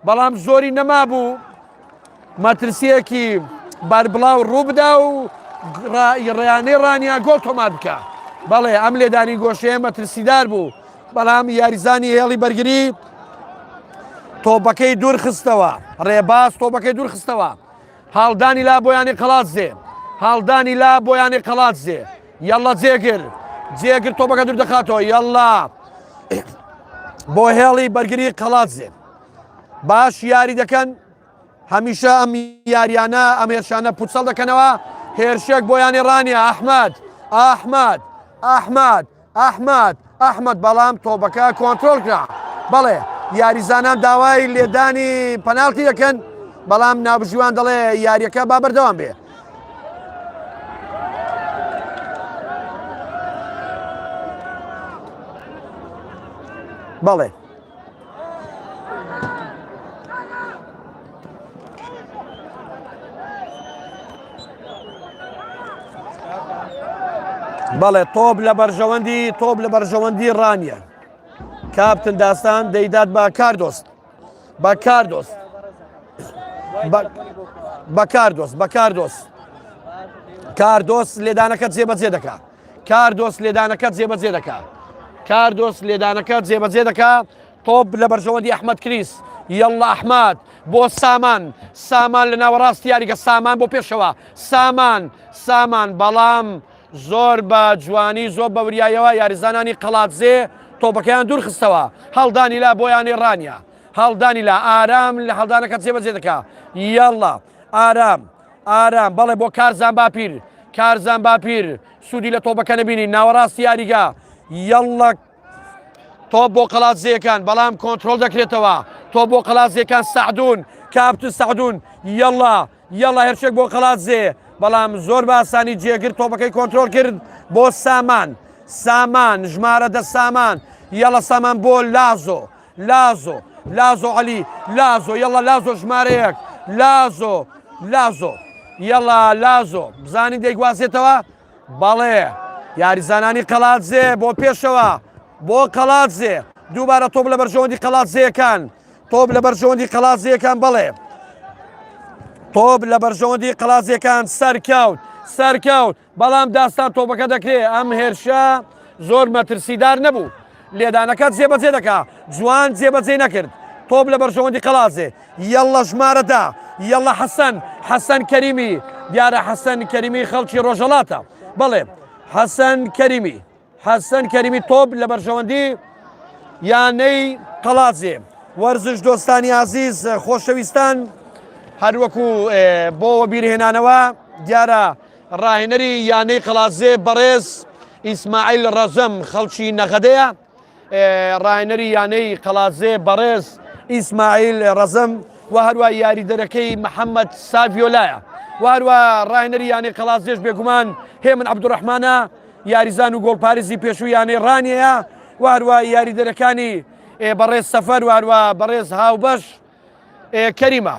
بەڵام زۆری نەما بوو مەترسیەکی بەربڵاو ڕوو بدا و ڕێیانەی ڕانیا گۆڵ تۆمات بکە بەڵێ ئەم لێدانی گۆشەیە مەترسیدار بوو بەڵام یاریزانی هێڵی بەرگری تۆپەکەی دوور خستەوە ڕێباز تۆپەکەی دوور خستەوە هەڵدانی لا بۆیانی قەڵاتزێ هەڵدانی لا بۆیانی قەڵاتزێ یەڵڵا جێگر تۆپەکە دوور دەخاتەوە یەڵڵا بۆ هێڵی بەرگری قەڵاتزێ باش یاری دەکەن هەمیشە ئەم یاریانە ئەم هێرشانە پوچەڵ دەکەنەوە هێرشێک بۆیانی ڕانیا ئەحمەد بەڵام تۆپەکە کۆنترۆل کرا بەڵێ یاریزانان داوای لێدانی پەناڵتی دەکەن بەڵام ناوبژیوان دەڵێ یاریەکە با بەردەوام بێ بەڵێ بەڵێ تۆپ لە بەرژەوەندی ڕانیە کاپتن داستان دەیدات بە کاردۆس لێدانەکەت جێبەجێ دەکا تۆپ لە بەرژەوەندی ئەحمەد کریس یەڵڵا ئەحمەد بۆ سامان لە ناوەڕاستی یاریگە سامان بۆ پێشەوە سامان بەڵام زۆر بە جوانی زۆر بە وریایەوە یاریزانانی قەڵاتزێ تۆپەکەیان دوور خستەوە هەڵدانی لا بۆیانی ڕانیا هەڵدانی لا ئارام لە هەڵدانەکە جێبەجێ دەکا یەڵڵا ئارام بەڵێ بۆ کارزان باپیر سوودی لە تۆپەکە نەبینی ناوەڕاستی یاریگا یەڵڵا تۆپ بۆ قەڵاتزێکان بەڵام کۆنترۆل دەکرێتەوە تۆپ بۆ قەڵاتزێکان سەعدون کاپتن سەعدون یەڵڵا هێرشێک بۆ قەڵاتزێ بەڵام زۆر باسانی جێگر تۆپەکەی کۆنترۆل کرد بۆ سامان ژمارە 10 سامان یەڵە سامان بۆ لازۆ عەلی یەڵە لازۆ ژمارەیەک لازۆ بزانی دەیگوازێتەوە بەڵێ یاریزانانی قەڵاتزێ بۆ پێشەوە بۆ قەڵاتزێ دووبارە تۆپ لە بەرژەوەندی قەڵاتزێکان بەڵێ تۆپ لە بەرژەوەندی قەڵاتزێکان سەرکەوت بەڵام داستان تۆپەکە دەکرێت ئەم هێرشە زۆر مەترسیدار نەبوو لێدانەکەت جێبەجێ دەکا جوان جێبەجێ نەکرد تۆپ لە بەرژەوەندی قەڵاتزێ یەڵڵا ژمارەدا یەڵڵا حەسەن کەریمی دیارە حەسەن کەریمی خەڵکی ڕۆژهەڵاتە بەڵێ حەسەن کەریمی تۆپ لە بەرژەوەندی یانەی قەڵاتزێ وەرزش دۆستانی عەزیز خۆشەویستان هەروەکو بۆەوە بیرهێنانەوە دیارە ڕاهێنەری یانەی قەڵاتزێ بەڕێز ئیسماعیل ڕەزەم خەڵکی نەخەدەیە ڕاهێنەری یانەی قەڵاتزێ بەڕێز ئیسماعیل ڕەزەم و هەروە یاریدەرەکەی محەممەد ساڤیۆلایە و هەروە ڕاهێنەری یانەی قەڵاتزێش بێگومان هێمن عەبدوڕەحمانە یاریزان و گۆڵپارێزی پێشووی یانەی ڕانیەیە و هەروە یاریدەرەکانی بەڕێز سەفەر و هەروە بەڕێز هاوبەش کەریمە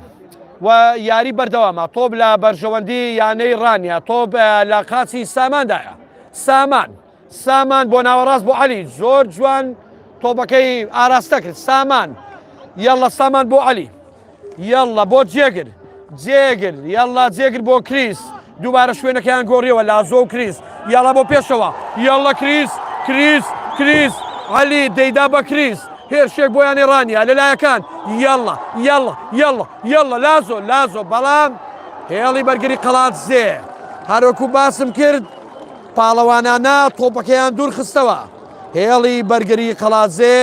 و یاری بەردەوامە تۆپ لە بەرژەوەندی یانەی ڕانیا تۆپ لە قاچی ساماندایە سامان بۆ ناوەڕاست بۆ عەلی زۆر جوان تۆپەکەی ئاراستە کرد یەڵڵا سامان بۆ عەلی یەڵڵا بۆ جێگر یەڵڵا جێگر بۆ کریس دووبارە شوێنەکەیان گۆڕیەوە لازۆ و کریس یاڵا بۆ پێشەوە یەڵڵا کریس عەلی دەیدا بە کریس هێرشێک بۆیانی ڕانیا لەلایەکان یەڵڵا لازۆ بەڵام هێڵی بەرگری قەڵاتزێ هەروەکو باسم کرد پاڵەوانانە تۆپەکەیان دوور خستەوە هێڵی بەرگری قەڵازێ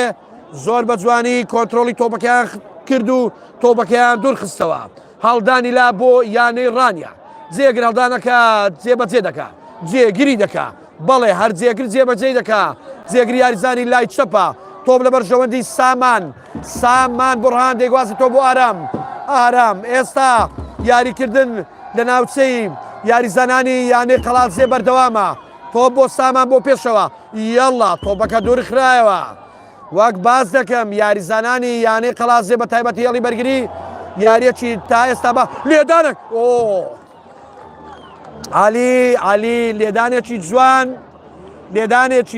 زۆر بە جوانی کۆنتترۆلی تۆپەکەیان کرد و تۆپەکەیان دوور خستەوە هەڵدانی لا بۆ یانەی ڕانیا جێگر هەڵدانەکە جێبەجێ دەکا جێگیری دەکا بەڵێ هەر جێگر جێبەجێ دەکا جێگری یاریزانی لای چەپە تۆپ لە بەرژەوەندی سامان بڕهان دەیگوازی تۆ بۆ ئارام ئێستا یاریکردن لە ناوچەی یاریزانانی یانەی قەڵازێ بەردەوامە تۆ بۆ سامان بۆ پێشەوە یەڵا تۆپەکە دوور خرایەوە وەک باز دەکەم یاریزانانی یانەی قەڵازێ بە تایبەتی هێڵی بەرگری یاریەکی تا ئێستا بە لێدانێک علی لێدانێکی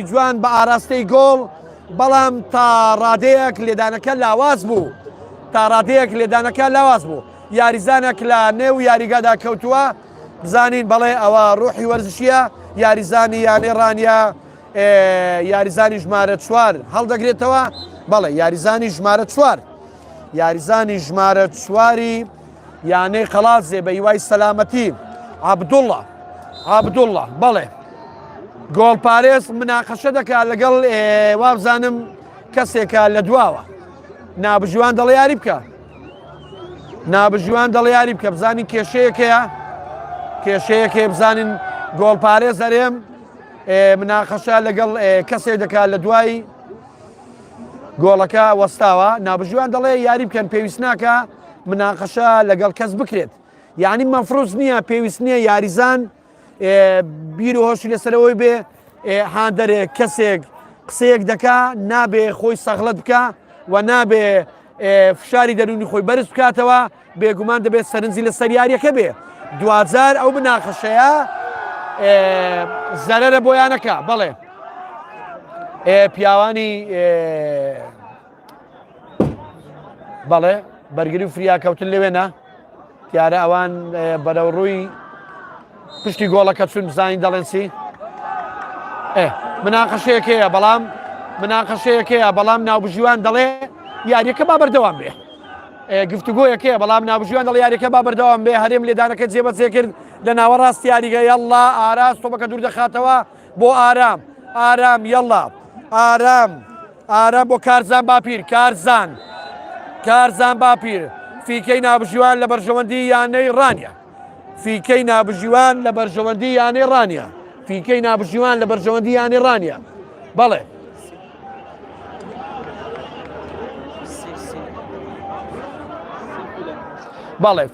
جوان بە ئاراستەی گۆڵ بەڵام تا ڕادەیەک لێدانەکە لاواز بوو یاریزانێک لە نێو یاریگادا کەوتووە بزانین بەڵێ ئەوە ڕوحی وەرزشیە یاریزانی یانەی ڕانیا یاریزانی ژمارە 4 هەڵدەگرێتەوە بەڵێ یاریزانی ژمارە 4 یانەی قەڵازێ بە هیوای سەلامەتی عەبدوڵڵا بەڵێ گۆڵپارێز مناقەشە دەکات لەگەڵ وابزانم کەسێکە لە دواوە نابژوان دەڵێ یاری بکە بزانین کێشەیەکەیە بزانین گۆڵپارێز هەرێم مناقەشە لەگەڵ کەسێک دەکات لە دوای گۆڵەکە وەستاوە نابژوان دەڵێ یاری بکەن پێویست ناکە مناقەشە لەگەڵ کەس بکرێت یعنی مەفروض نییە پێویست نییە یاریزان بیر و هۆشی لەسەرەوەی بێ هاندەرێک کەسێک قسەیەک دەکا نابێ خۆی سەغڵەت بکە و نابێ فشاری دەرونی خۆی بەرز بکاتەوە بێگومان دەبێت سەرنجی لە سەریاریەکە بێ دوجار ئەو مناقەشەیە زەرەرە بۆیانەکە بەڵێ پیاوانی بەڵێ بەرگری و فریاکەوتن لەوێنە دیارە ئەوان بەرەو ڕووی پشتی گۆڵەکە چون بزانین دەڵێنسی مناقەشەیەکەیە بەڵام ناوبژیوان دەڵێ یاریەکە با بەردەوام بێ گفتوگۆیەکەیە بەڵام ناوبژیوان دەڵێ یاریەکە با بەردەوام بێ هەرێم لێدانەکە جێبەجێ کرد لە ناوەڕاست یاریگە یەڵڵا ئاراست تۆپەکە دوور دەخاتەوە بۆ ئارام یەڵڵا ئارام بۆ کارزان باپیر فیکەی نابژیوان لە بەرژەوەندی یانەی ڕانیا فیکەی نابژیوان لە بەرژەوەندی یانەی ڕانیا بەڵێ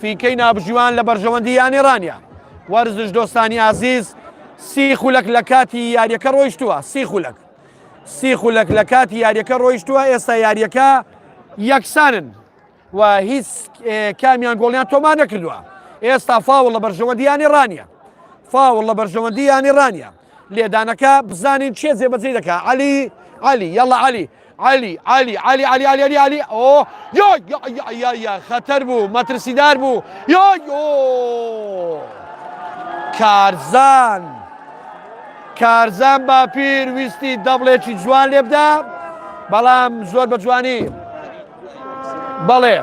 فیکەی نابژیوان لە بەرژەوەندی یانەی ڕانیا وەرزش دۆستانی عزیز سی خولەک لە کاتی یاریەکە ڕۆیشتووە سی خولەک لە کاتی یاریەکە ڕۆیشتووە ئێستا یاریەکە یەکسانن و هیچ کامیان گۆڵیان تۆمان نەکردووە ئێستا فاوڵ لە بەرژەوەندی ڕانیا لێدانەکە بزانین چێ جێبەجێ دەکات علی یەڵڵا علی یا خەتەر بوو مەترسیدار بوو کارزان باپیر ویستی دەبڵێکی جوان لێ بدا بەڵام زۆر بە جوانی بەڵێ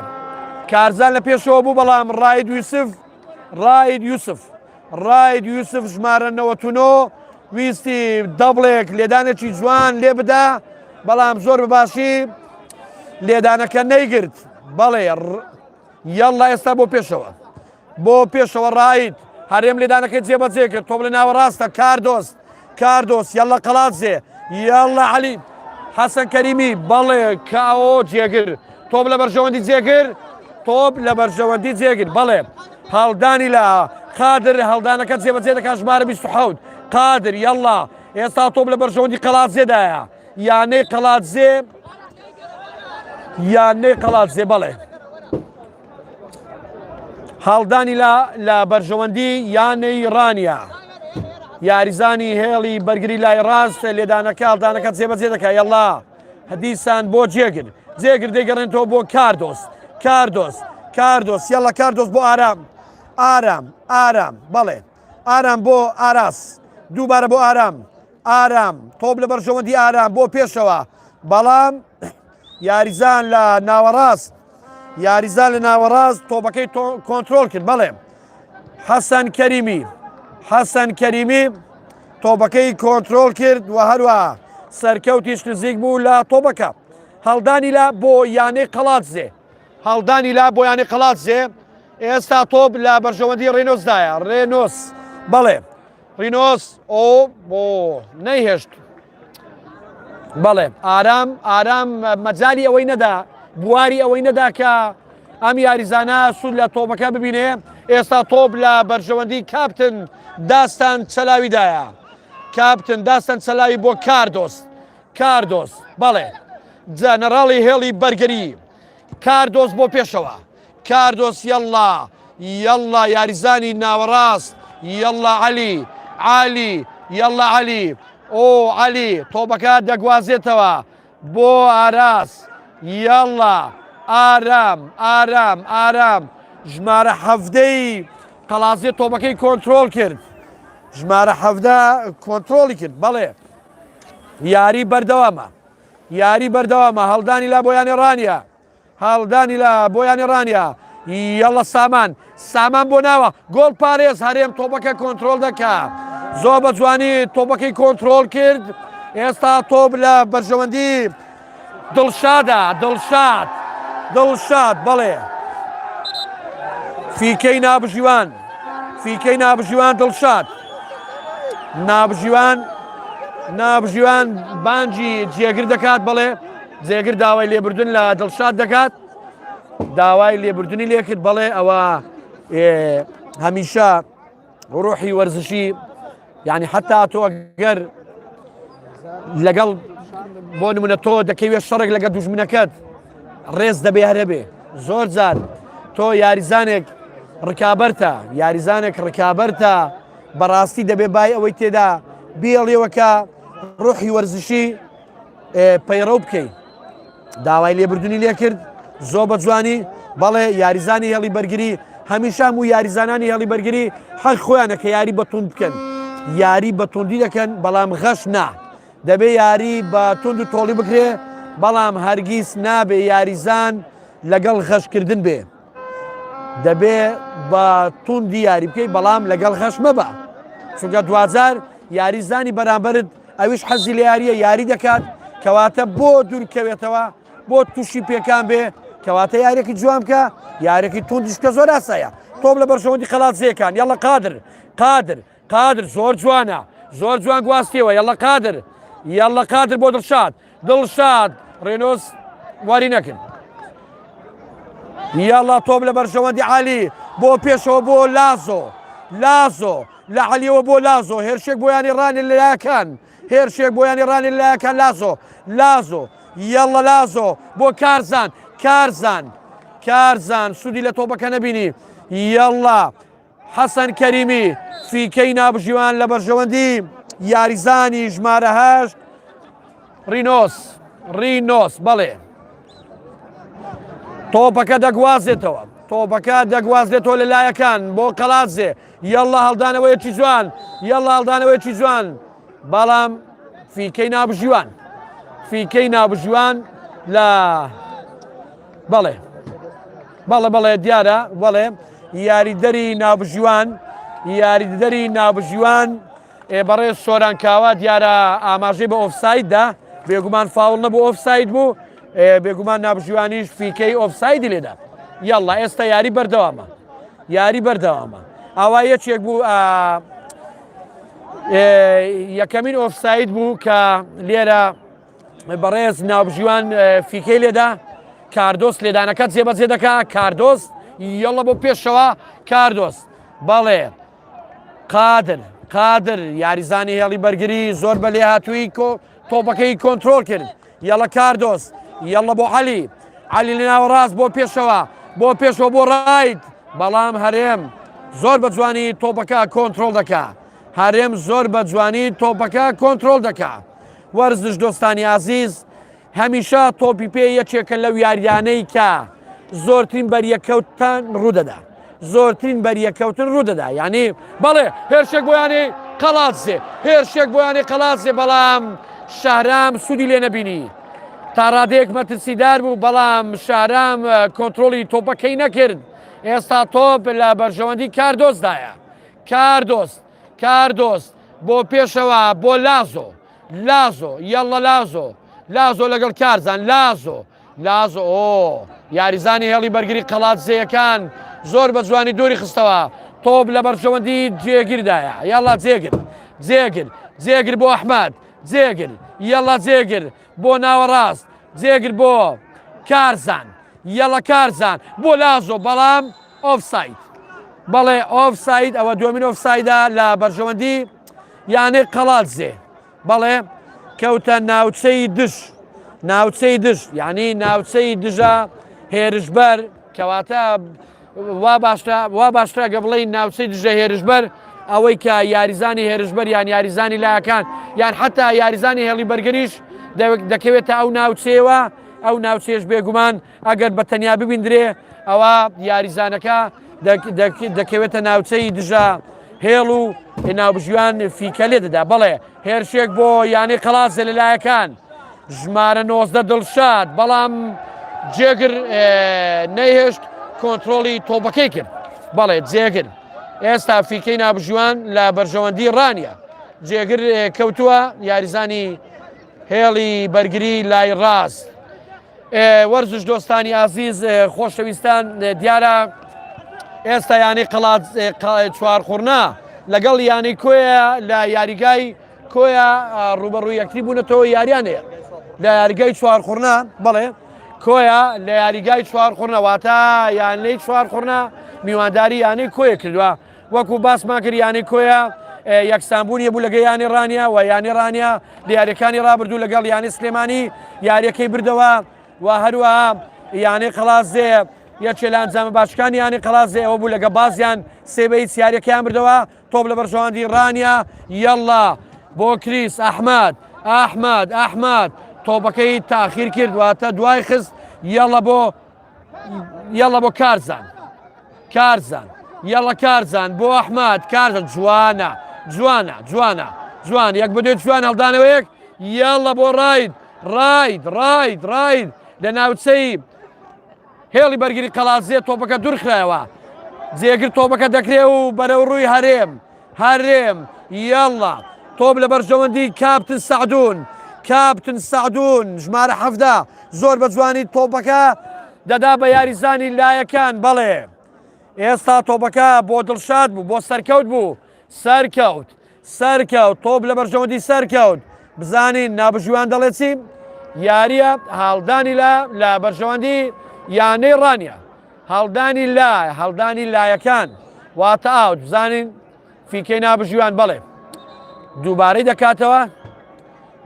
کارزان لە پێشەوە بوو بەڵام ڕاید یوسف ژمارە 99 ویستی دەبڵێک لێدانێکی جوان لێ بدا بەڵام زۆر بەباشی لێدانەکە نەیگرت بەڵێ یەڵڵا ئێستا بۆ پێشەوە ڕاید هەرێم لێدانەکەی جێبەجێ کرد تۆپ لە ناوەڕاستە کاردۆس یەڵڵا قەڵازێ یەڵڵا عەلی حەسەن کەریمی بەڵێ کاوە جێگر تۆپ لە بەرژەوەندی جێگر بەڵێ هەڵدانی لە قادر هەڵدانەکە جێبەجێ دەکات ژمارە 27 قادر یەڵڵا ئێستا تۆپ لە بەرژەوەندی قەڵازێدایە یانەی قەڵازێ بەڵێ هەڵدانی لە بەرژەوەندی یانەی ڕانیا یاریزانی هێڵی بەرگری لای ڕاست لێدانەکە هەڵدانەکە جێبەجێ دەکات یەڵڵا هەدیسان بۆ جێگر دەیگەڕێنەوە بۆ کاردۆس یەڵڵا کاردۆس بۆ ئارام بەڵێ ئارام بۆ ئاراس دووبارە بۆ ئارام تۆپ لە بەرژەوەندی ئارام بۆ پێشەوە بەڵام یاریزان لە ناوەڕاست تۆپەکەی کۆنتترۆل کرد بەڵێ حەسەن کەریمی تۆپەکەی کۆنتترۆل کرد و هەروە سەرکەوتیش نزیک بوو لە تۆپەکە هەڵدانی لە بۆ یانەی قەڵاتزێ هەڵدانی لە بۆ یانەی قەڵاتزێ ئێستا تۆپ لە بەرژەوەندی ڕێنۆسدایە ڕێنۆس بەڵێ ڕینۆس ئۆ بۆ نەیهێشت بەڵێ ئارام مەجای ئەوەی نەدا بواری ئەوەی نەدا کە ئەم یاریزانە سوود لە تۆپەکە ببینێ ئێستا تۆپ لە بەرژەوەندی کاپتن داستان چەلاویدایە کاپتن داستان چەلاوی بۆ کاردۆس بەڵێ جەنەڕاڵی هێڵی بەرگەری کاردۆس بۆ پێشەوە کاردۆس یەڵڵا یاریزانی ناوەڕاست یەڵڵا عەلی یەڵڵا عەلی ئۆ عەلی تۆپەکە دەگوازێتەوە بۆ ئاراس یەڵڵا ئارام ژمارە حەڤدەی قەڵازێ تۆپەکەی کۆنتترۆل کرد ژمارە حەڤدە کۆنتترۆلی کرد بەڵێ یاری بەردەوامە هەڵدانی لا بۆیانی ڕانیە یەڵە سامان بۆ ناوە گۆڵ پارێز هەرێم تۆپەکە کۆنتترۆل دەکا زۆر بە جوانی تۆپەکەی کۆنتترۆل کرد ئێستا تۆپ لە بەرژەوەندی دڵشاد بەڵێ فیکەی نابژیوان دڵشاد نابژیوان بانجی جێگر دەکات بەڵێ جێگر داوای لێبوردن لە دڵشاد دەکات داوای لێبوردنی لێکرد بەڵێ ئەوە هەمیشە ڕۆحی وەرزشی یعنی حتا تۆ گەر لەگەڵ بۆ نمونە تۆ دەکەوێت شەڕێک لەگە دوژمنەکەت ڕێز دەبێ هەرەبێ زۆر جار تۆ یاریزانێک ڕکابەرتە بەڕاستی دەبێ بای ئەوەی تێدا بێڵێوەکە ڕۆحی وەرزشی پەیڕەو بکەیت داوای لێبوردنی لێ کرد زۆر بە جوانی بەڵێ یاریزانی هێڵی بەرگری هەمیشە و یاریزانانی هێڵی بەرگری حەق خۆیانە کە یاری بەتوند بکەن یاری بەتوندی دەکەن بەڵام غەش نا دەبێ یاری بە تند و تۆڵی بکرێ بەڵام هەرگیز نابێ یاریزان لەگەڵ غەشکردن بێ دەبێ بە توندی یاری بکەی بەڵام لەگەڵ غەش مەبە چونکە دوازار یاریزانی بەرامبەرت ئەویش حەزی لە یاریە یاری دەکات کەواتە بۆ دوورکەوێتەوە بۆ تووشی پێکان بێ کەواتە یارێکی جوان بکە یارێکی توندیشکە زۆر ئاسایە تۆم لە بەرژەوەندی قەڵاتزەکان یەڵە قادر زۆر جوانە زۆر جوان گواستیەوە یەڵە قادر بۆ دڵشاد ڕێنۆس واری نەکرد یاڵا تۆم لە بەرژەوەندی عالی بۆ پێشەوە بۆ لازۆ لە عەلیەوە بۆ لازۆ هێرشێک بۆیانی ڕانی لەلایەکان لازۆ یەڵە لازۆ بۆ کارزان سوودی لە تۆپەکە نەبینی یەڵا حەسەن کەریمی فیکەی نابژیوان لە بەرژەوەندی یاریزانی ژمارە هەشت ڕینۆس بەڵێ تۆپەکە دەگوازێتەوە لەلایەکان بۆ قەڵاتزێ یەڵا هەڵدانەوەیەکی جوان بەڵام فیکەی نابژیوان لە بەڵێ دیارە بەڵێ یاریدەری نابژیوان بەڕێز سۆرانکاوە دیارە ئاماژەی بە ئۆفسایددا بێگومان فاوڵ نەبوو ئۆفساید بوو بێگومان نابژیوانیش فیکەی ئۆفسایدی لێدا یەڵا ئێستا یاری بەردەوامە ئەوە یەکێک بوو یەکەمین ئۆفساید بوو کە لێرە بەڕێز نابژیوان فیکەی لێدا کاردۆس لێدانەکە جێبەجێ دەکا کاردۆس یەڵە بۆ پێشەوە کاردۆس بەڵێ قادر یاریزانی هێڵی بەرگری زۆر بە لێهاتووی تۆپەکەی کۆنتترۆل کرد یەڵە کاردۆس یەڵە بۆ عەلی لە ناوەڕاست بۆ پێشەوە بۆ ڕاید بەڵام هەرێم زۆر بە جوانی تۆپەکە کۆنتترۆل دەکا وەرزش دۆستانی عەزیز هەمیشە تۆپی پێ یەکێکە لەو یاریانەی کە زۆرترین بەریەکەوتن ڕوودەدا یعنی بەڵێ هێرشێک بۆیانی قەڵاتزێ بەڵام شارام سوودی لێ نەبینی تا ڕادەیەک مەترسیدار بوو بەڵام شارام کۆنتترۆلی تۆپەکەی نەکرد ئێستا تۆپ لە بەرژەوەندی کاردۆسدایە کاردۆس بۆ پێشەوە بۆ لازۆ یاڵە لازۆ لەگەڵ کارزان لازۆ ئۆ یاریزانی هێڵی بەرگری قەڵاتزەیەکان زۆر بە جوانی دووری خستەوە تۆپ لە بەرژەوەندی جێگیردایە یاڵا جێگر بۆ ئەحمەد یاڵا جێگر بۆ ناوەڕاست جێگر بۆ کارزان یاڵە کارزان بۆ لازۆ بەڵام ئۆفساید بەڵێ ئۆفساید ئەوە دومین ئۆفسایدا لە بەرژەوەندی یانێ قەڵاتزێ بەڵێ کەوتە ناوچەی دش یعنی ناوچەی دژە هێرشبەر کەواتە وا باشترا گە بڵێ ناوچەی دژە هێرشبەر ئەوەی کە یاریزانی هێرشبەر یان یاریزانی لایەکان یان حتا یاریزانی هێڵی بەرگریش دەکەوێتە ئەو ناوچەیەوە ئەو ناوچێش بێگومان ئەگەر بە تەنیا ببیندرێ ئەوە یاریزانەکە دەکەوێتە ناوچەی دژە هێڵ و ناوبژیوان فیکە لێ دەدا بەڵێ هێرشێک بۆ یانەی قەڵاتزە لەلایەکان ژمارە 90 دڵشاد بەڵام جێگر نەیهێشت کۆنتترۆلی تۆپەکەی کرد بەڵێ جێگر ئێستا فیکەی نابژوان لە بەرژەوەندی ڕانیە جێگر کەوتووە یاریزانی هێڵی بەرگری لای ڕاست وەرزش دۆستانی ئازیز خۆشەویستان دیارە ئێستا یانەی قەڵات چوارخوڕنا لەگەڵ یانەی کۆیە لە یاریگای کۆیە ڕوبەڕووی یەکتری بوونەتەوە یاریانەیە لە یاریگای چوارخوڕنا بڵێ کۆیە لە یاریگای چوارخوڕنە واتە یانەی چوارخوڕنا میوانداری یانەی کۆیە کردووە وەکو باسمان کرد یانەی کۆیە یەکسانبوونیە بوو لەگە یانی ڕانیا و یانی ڕانیا دیارەکانی ڕابردوو لەگەڵ یانی سلێمانی یاریەکەی بردەوە و هەروەها یانەی قەڵاتزێ یەکێ لە ئەنجامە باشەکانی یانی قەڵاتزێ ئەوە بوو لەگە بازیان سێبەی یاریەکەیان بردەوە تۆپ لە بەرژەوەندی ڕانیا یەڵڵا بۆ کریس ئەحمەد تۆپەکەی تاخیر کردواتە دوای خست یەڵە بۆ کارزان یەڵە کارزان بۆ ئەحمەد کارزان جوانە یەک بەدوێت جوان هەڵدانەوەیەک یەڵە بۆ ڕاید لە ناوچەی هێڵی بەرگری قەڵاتزێ تۆپەکە دوورخرایەوە جێگر تۆپەکە دەکرێ و بەرەو ڕووی هەرێم یەڵە تۆپ لە بەرژەوەندی کاپتن سەعدون ژمارە 17 زۆر بە جوانی تۆپەکە دەدا بە یاریزانی لایەکان بەڵێ ئێستا تۆپەکە بۆ دڵشاد بوو بۆ سەرکەوت بوو سەرکەوت تۆپ لە بەرژەوەندی سەرکەوت بزانین نابژوان دەڵێ چی یاریە هەڵدانی لە بەرژەوەندی یانەی ڕانیە هەڵدانی لایەکان واتە ئاوت بزانین فیکەی نابژوان بڵێ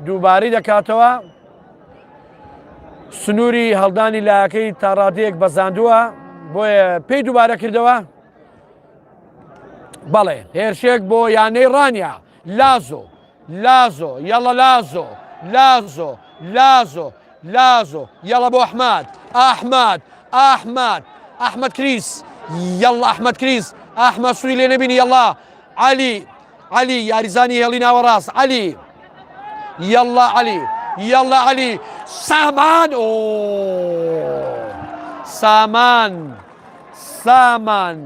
دووبارەی دەکاتەوە سنووری هەڵدانی لایەکەی تا ڕادەیەک بەزاندووە بۆیە پێی دووبارە کردەوە بەڵێ هێرشێک بۆ یانەی ڕانیا لازۆ یەڵە لازۆ یەڵە بۆ ئەحمەد کریس یەڵە ئەحمەد سووری لێ نەبینی یەڵا علی یاریزانی هێڵی ناوەڕاست یەڵە علی سامان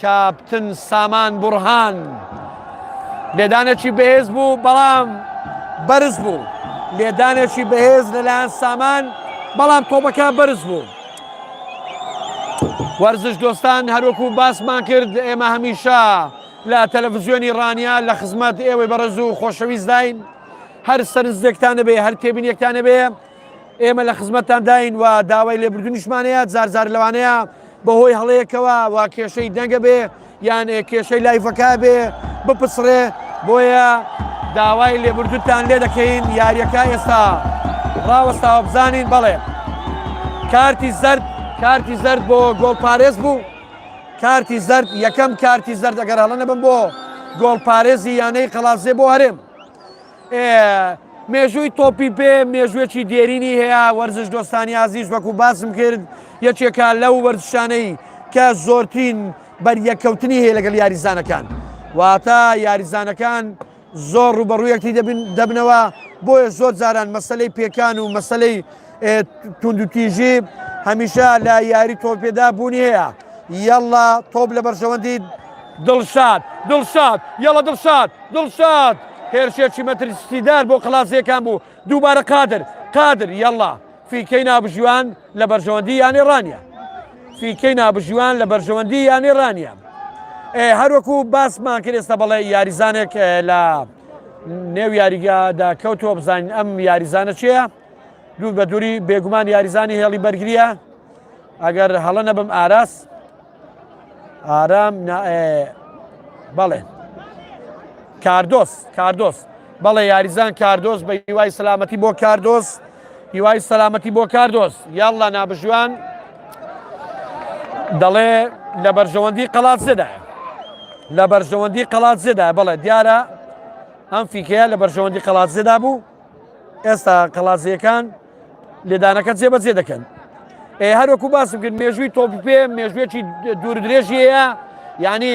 کاپتن سامان بورهان لێدانێکی بەهێز بوو بەڵام بەرز بوو لێدانێکی بەهێز لەلایەن سامان بەڵام تۆپەکە بەرز بوو وەرزش دۆستان هەروەکو باسمان کرد ئێمە هەمیشە لە تەلەڤیزیۆنی ڕانیا لە خزمەت ئێوەی بەڕێز و خۆشەویست داین هەر سەرنجدێکتانە بێ هەر تێبینیەکتانە بێ ئێمە لە خزمەتتان داین و داوای لێبوردنیشمانەیە جار لەوانەیە بەهۆی هەڵەیەکەوە و کێشەی دەنگە بێ یان کێشەی لایڤەکە بێ بپسڕێ بۆیە داوای لێبوردنتان لێ دەکەین یاریەکە ئێستا ڕاوەستاوە بزانین بەڵێ کارتی زەرد بۆ گۆڵپارێز بوو یەکەم کارتی زەرد ئەگەر هەڵە نەبم بۆ گۆڵپارێزی یانەی قەڵاتزێ بۆ هەرێم مێژووی تۆپی پێ مێژوێکی دێرینی هەیە وەرزش دۆستانی عزیز وەکو باسم کرد یەکێکە لەو وەرزشانەی کە زۆرترین بەریەکەوتنی هەیە لەگەڵ یاریزانەکان واتە یاریزانەکان زۆر ڕوبەڕوویەکتی دەبنەوە بۆیە زۆر جاران مەسەلەی پێکان و مەسەلەی توندوتیژی هەمیشە لە یاری تۆپێدا بوونی هەیە یەڵە تۆپ لە بەرژەوەندی دڵشاد یەڵە دڵشاد هێرشێکی مەترسیدار بۆ قەڵازیەکان بوو دووبارە قادر یەڵا فیکەی نابژوان لە بەرژەوەندی یانی ڕانیە فیکەی نابژوان لە بەرژەوەندی یانی ڕانیە هەروەکو باسمان کرد ئێستا بەڵێ یاریزانێک لە نێو یاریگادا کەوتووە بزانین ئەم یاریزانە چییە دوور بە دووری بێگومان یاریزانی هێڵی بەرگریە ئەگەر هەڵە نەبم ئاراس ئارام بەڵێ کاردۆس بەڵێ یاریزان کاردۆس بە هیوای سەلامەتی بۆ کاردۆس هیوای سەلامەتی بۆ کاردۆس یاڵا نابژوان دەڵێ لە بەرژەوەندی قەڵات زێدایە لە بەرژەوەندی قەڵات زێدایە بەڵێ دیارە ئەم فیکەیە لە بەرژەوەندی قەڵات زێدا بوو ئێستا قەڵازیەکان لێدانەکە جێبەجێ دەکەن هەروەکو باسم کرد مێژووی تۆپی پێ مێژوێکی دوور درێژی هەیە یعنی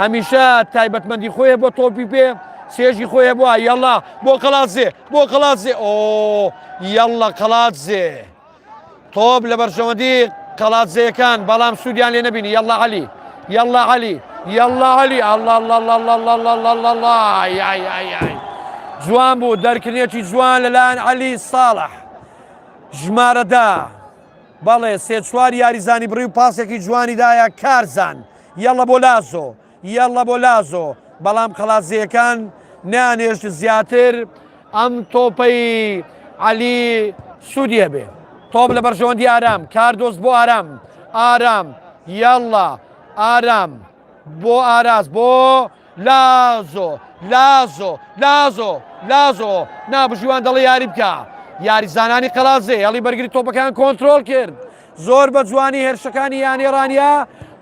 هەمیشە تایبەتمەندی خۆیە بۆ تۆپی پێ سێژی خۆیە بووە یەڵا بۆ قەڵاتزێ ئۆ یەڵا قەڵاتزێ تۆپ لە بەرژەوەندی قەڵاتزەکان بەڵام سوودیان لێ نەبینی یەڵا عەلی الله جوان بوو دەرکردنێکی جوان لەلایەن عەلی ساڵح ژمارەدا بەڵێ سێ چوار یاریزانی بڕی و پاسێکی جوانی دایە کارزان یەڵە بۆ لازۆ بەڵام قەڵازیەکان نانێشت زیاتر ئەم تۆپەی عەلی سوودیە بێ تۆپ لە بەرژەوەندی ئارام کاردۆس بۆ ئارام یەڵە ئارام بۆ ئاراز بۆ لازۆ نابژوان دەڵێ یاری بکە یاریزانانی قەڵازێ هەڵی بەرگری تۆپەکان کۆنتترۆل کرد زۆر بە جوانی هێرشەکانی یانی ڕانیا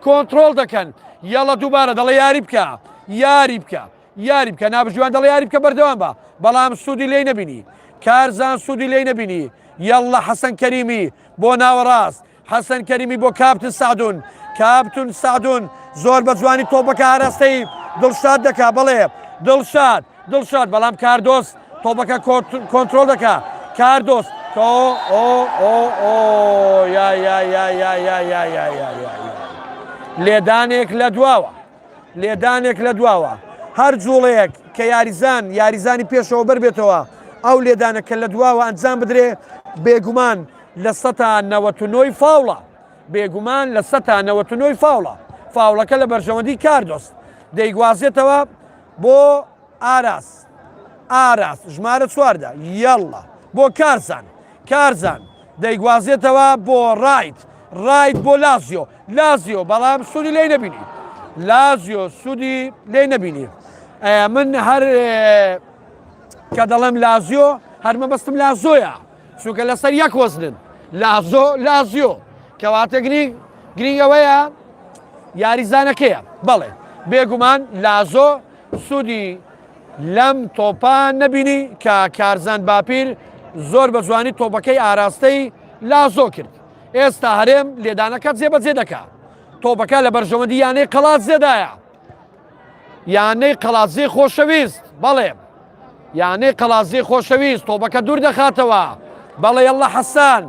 کۆنتترۆل دەکەن یەڵە دووبارە دەڵێ یاری بکە نابژوان دەڵێ یاری بکە بەردەوام بە بەڵام سوودی لێی نەبینی کارزان سوودی لێی نەبینی یەڵە حەسەن کەریمی بۆ ناوەڕاست حەسەن کەریمی بۆ کاپتن سعدون زۆر بە جوانی تۆپەکە ئاراستەی دڵشاد دەکا بڵێ دڵشاد بەڵام کاردۆس تۆپەکە کۆنتترۆل دەکا کاردۆس لێدانێک لە دواوە هەر جوڵەیەک کە یاریزانی پێشەوە بەربێتەوە ئەو لێدانە کە لە دواوە ئەنجام بدرێ بێگومان لە 99 فاوڵە بێگومان لە 99 فاوڵەکە لە بەرژەوەندی کاردۆس دەیگوازێتەوە بۆ ئاراس ژمارە چواردا یەڵە بۆ کارزان دەیگوازێتەوە بۆ ڕایت بۆ لازیۆ بەڵام سوودی لێی نەبینی من هەر کە دەڵێم لازیۆ هەرمە بەستم لازۆیە چونکە لەسەر یەک وەزنن لازیۆ کەواتە گرنگەوەیە یاریزانەکەیە بەڵێ بێگومان لازۆ سوودی لەم تۆپان نەبینی کە کارزان باپیر زۆر بە جوانی تۆپەکەی ئاراستەی لازۆ کرد ئێستا هەرێم لێدانەکە جێبەجێ دەکا تۆپەکە لە بەرژەوەندی یانەی قەڵات زێدایە یانەی قەڵازی خۆشەویست بەڵێ یانەی قەڵازی خۆشەویست تۆپەکە دوور دەخاتەوە بەڵێ یەڵە حەسان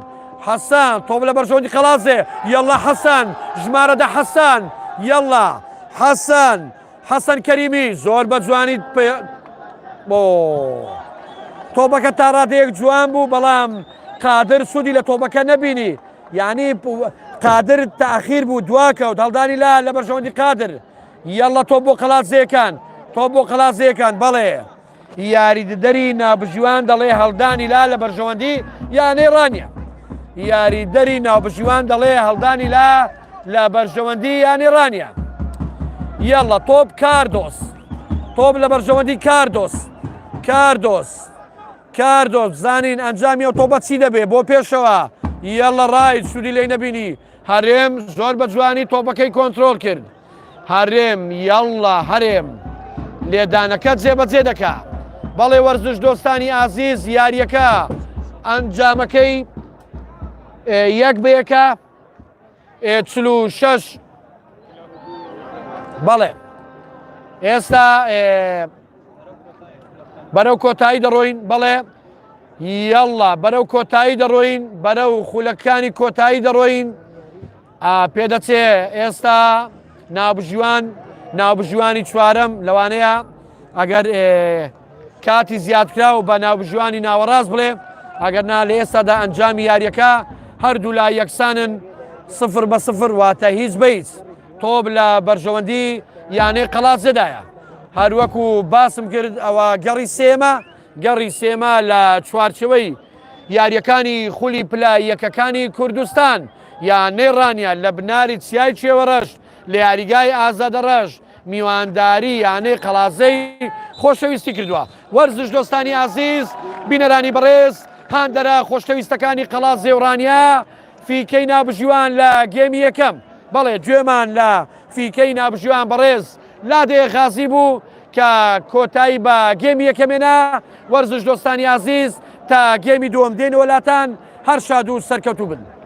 تۆپ لە بەرژەوەندی قەڵازێ یەڵە حەسان ژمارەدا یەڵە حەسەن کەریمی زۆر بە جوانی تۆپەکە تا ڕادەیەک جوان بوو بەڵام قادر سوودی لە تۆپەکە نەبینی یعنی قادر تاخیر بوو دواکەوت هەڵدانی لە بەرژەوەندی قادر یەڵە تۆپ بۆ قەڵازیەکان بەڵێ یاریدەری نابژوان دەڵێ هەڵدانی لە بەرژەوەندی یانەی ڕانیە یاریدەری ناوبژیوان دەڵێ هەڵدانی لە بەرژەوەندی یانی ڕانیە یەڵە تۆپ تۆپ لە بەرژەوەندی کاردۆس زانین ئەنجامی ئەو تۆپە چی دەبێ بۆ پێشەوە یەڵە ڕایت سوودی لێی نەبینی هەرێم زۆر بە جوانی تۆپەکەی کۆنتترۆل کرد هەرێم لێدانەکە جێبەجێ دەکا بەڵێ وەرزش دۆستانی ئازیز یاریەکە ئەنجامەکەی 1-6 بەڵێ ئێستا بەرەو کۆتایی دەڕۆین بەڵێ یەڵا بەرەو کۆتایی دەڕۆین بەرەو خولەکانی کۆتایی دەڕۆین پێدەچێ ئێستا ناوبژیوانی چوارەم لەوانەیە ئەگەر کاتی زیادکرا و بە ناوبژوانی ناوەڕاست بڵێ ئەگەرنا لە ئێستادا ئەنجامی یاریەکە هەردوو لا یەکسانن 0-0 واتە هیچ بەیت تۆپ لە بەرژەوەندی یانەی قەڵاتزێدایە هەروەکو باسم کرد ئەوە گەڕی سێمە لە چوارچەوەی یاریەکانی خولی پلا یەکەکانی کوردستان یان نێڕانیا لە بناری چیای چێوەڕەش لە یاریگای ئازادە ڕەش میوانداری یانەی قەڵازەی خۆشەویستی کردووە وەرزش دۆستانی عزیز بینەرانی بەڕێز هاندەرە خۆشەویستەکانی قەڵات زێوڕانیا فیکەی نابژیوان لە گێمی یەکەم بەڵێ گوێمان لە فیکەی نابژیوان بەڕێز لادێ غازی بوو کە کۆتایی بە گێمی یەکەمێنە وەرزش دۆستانی عزیز تا گێمی دووەم دێنەوە لاتان هەر شاد و سەرکەوتوو بن.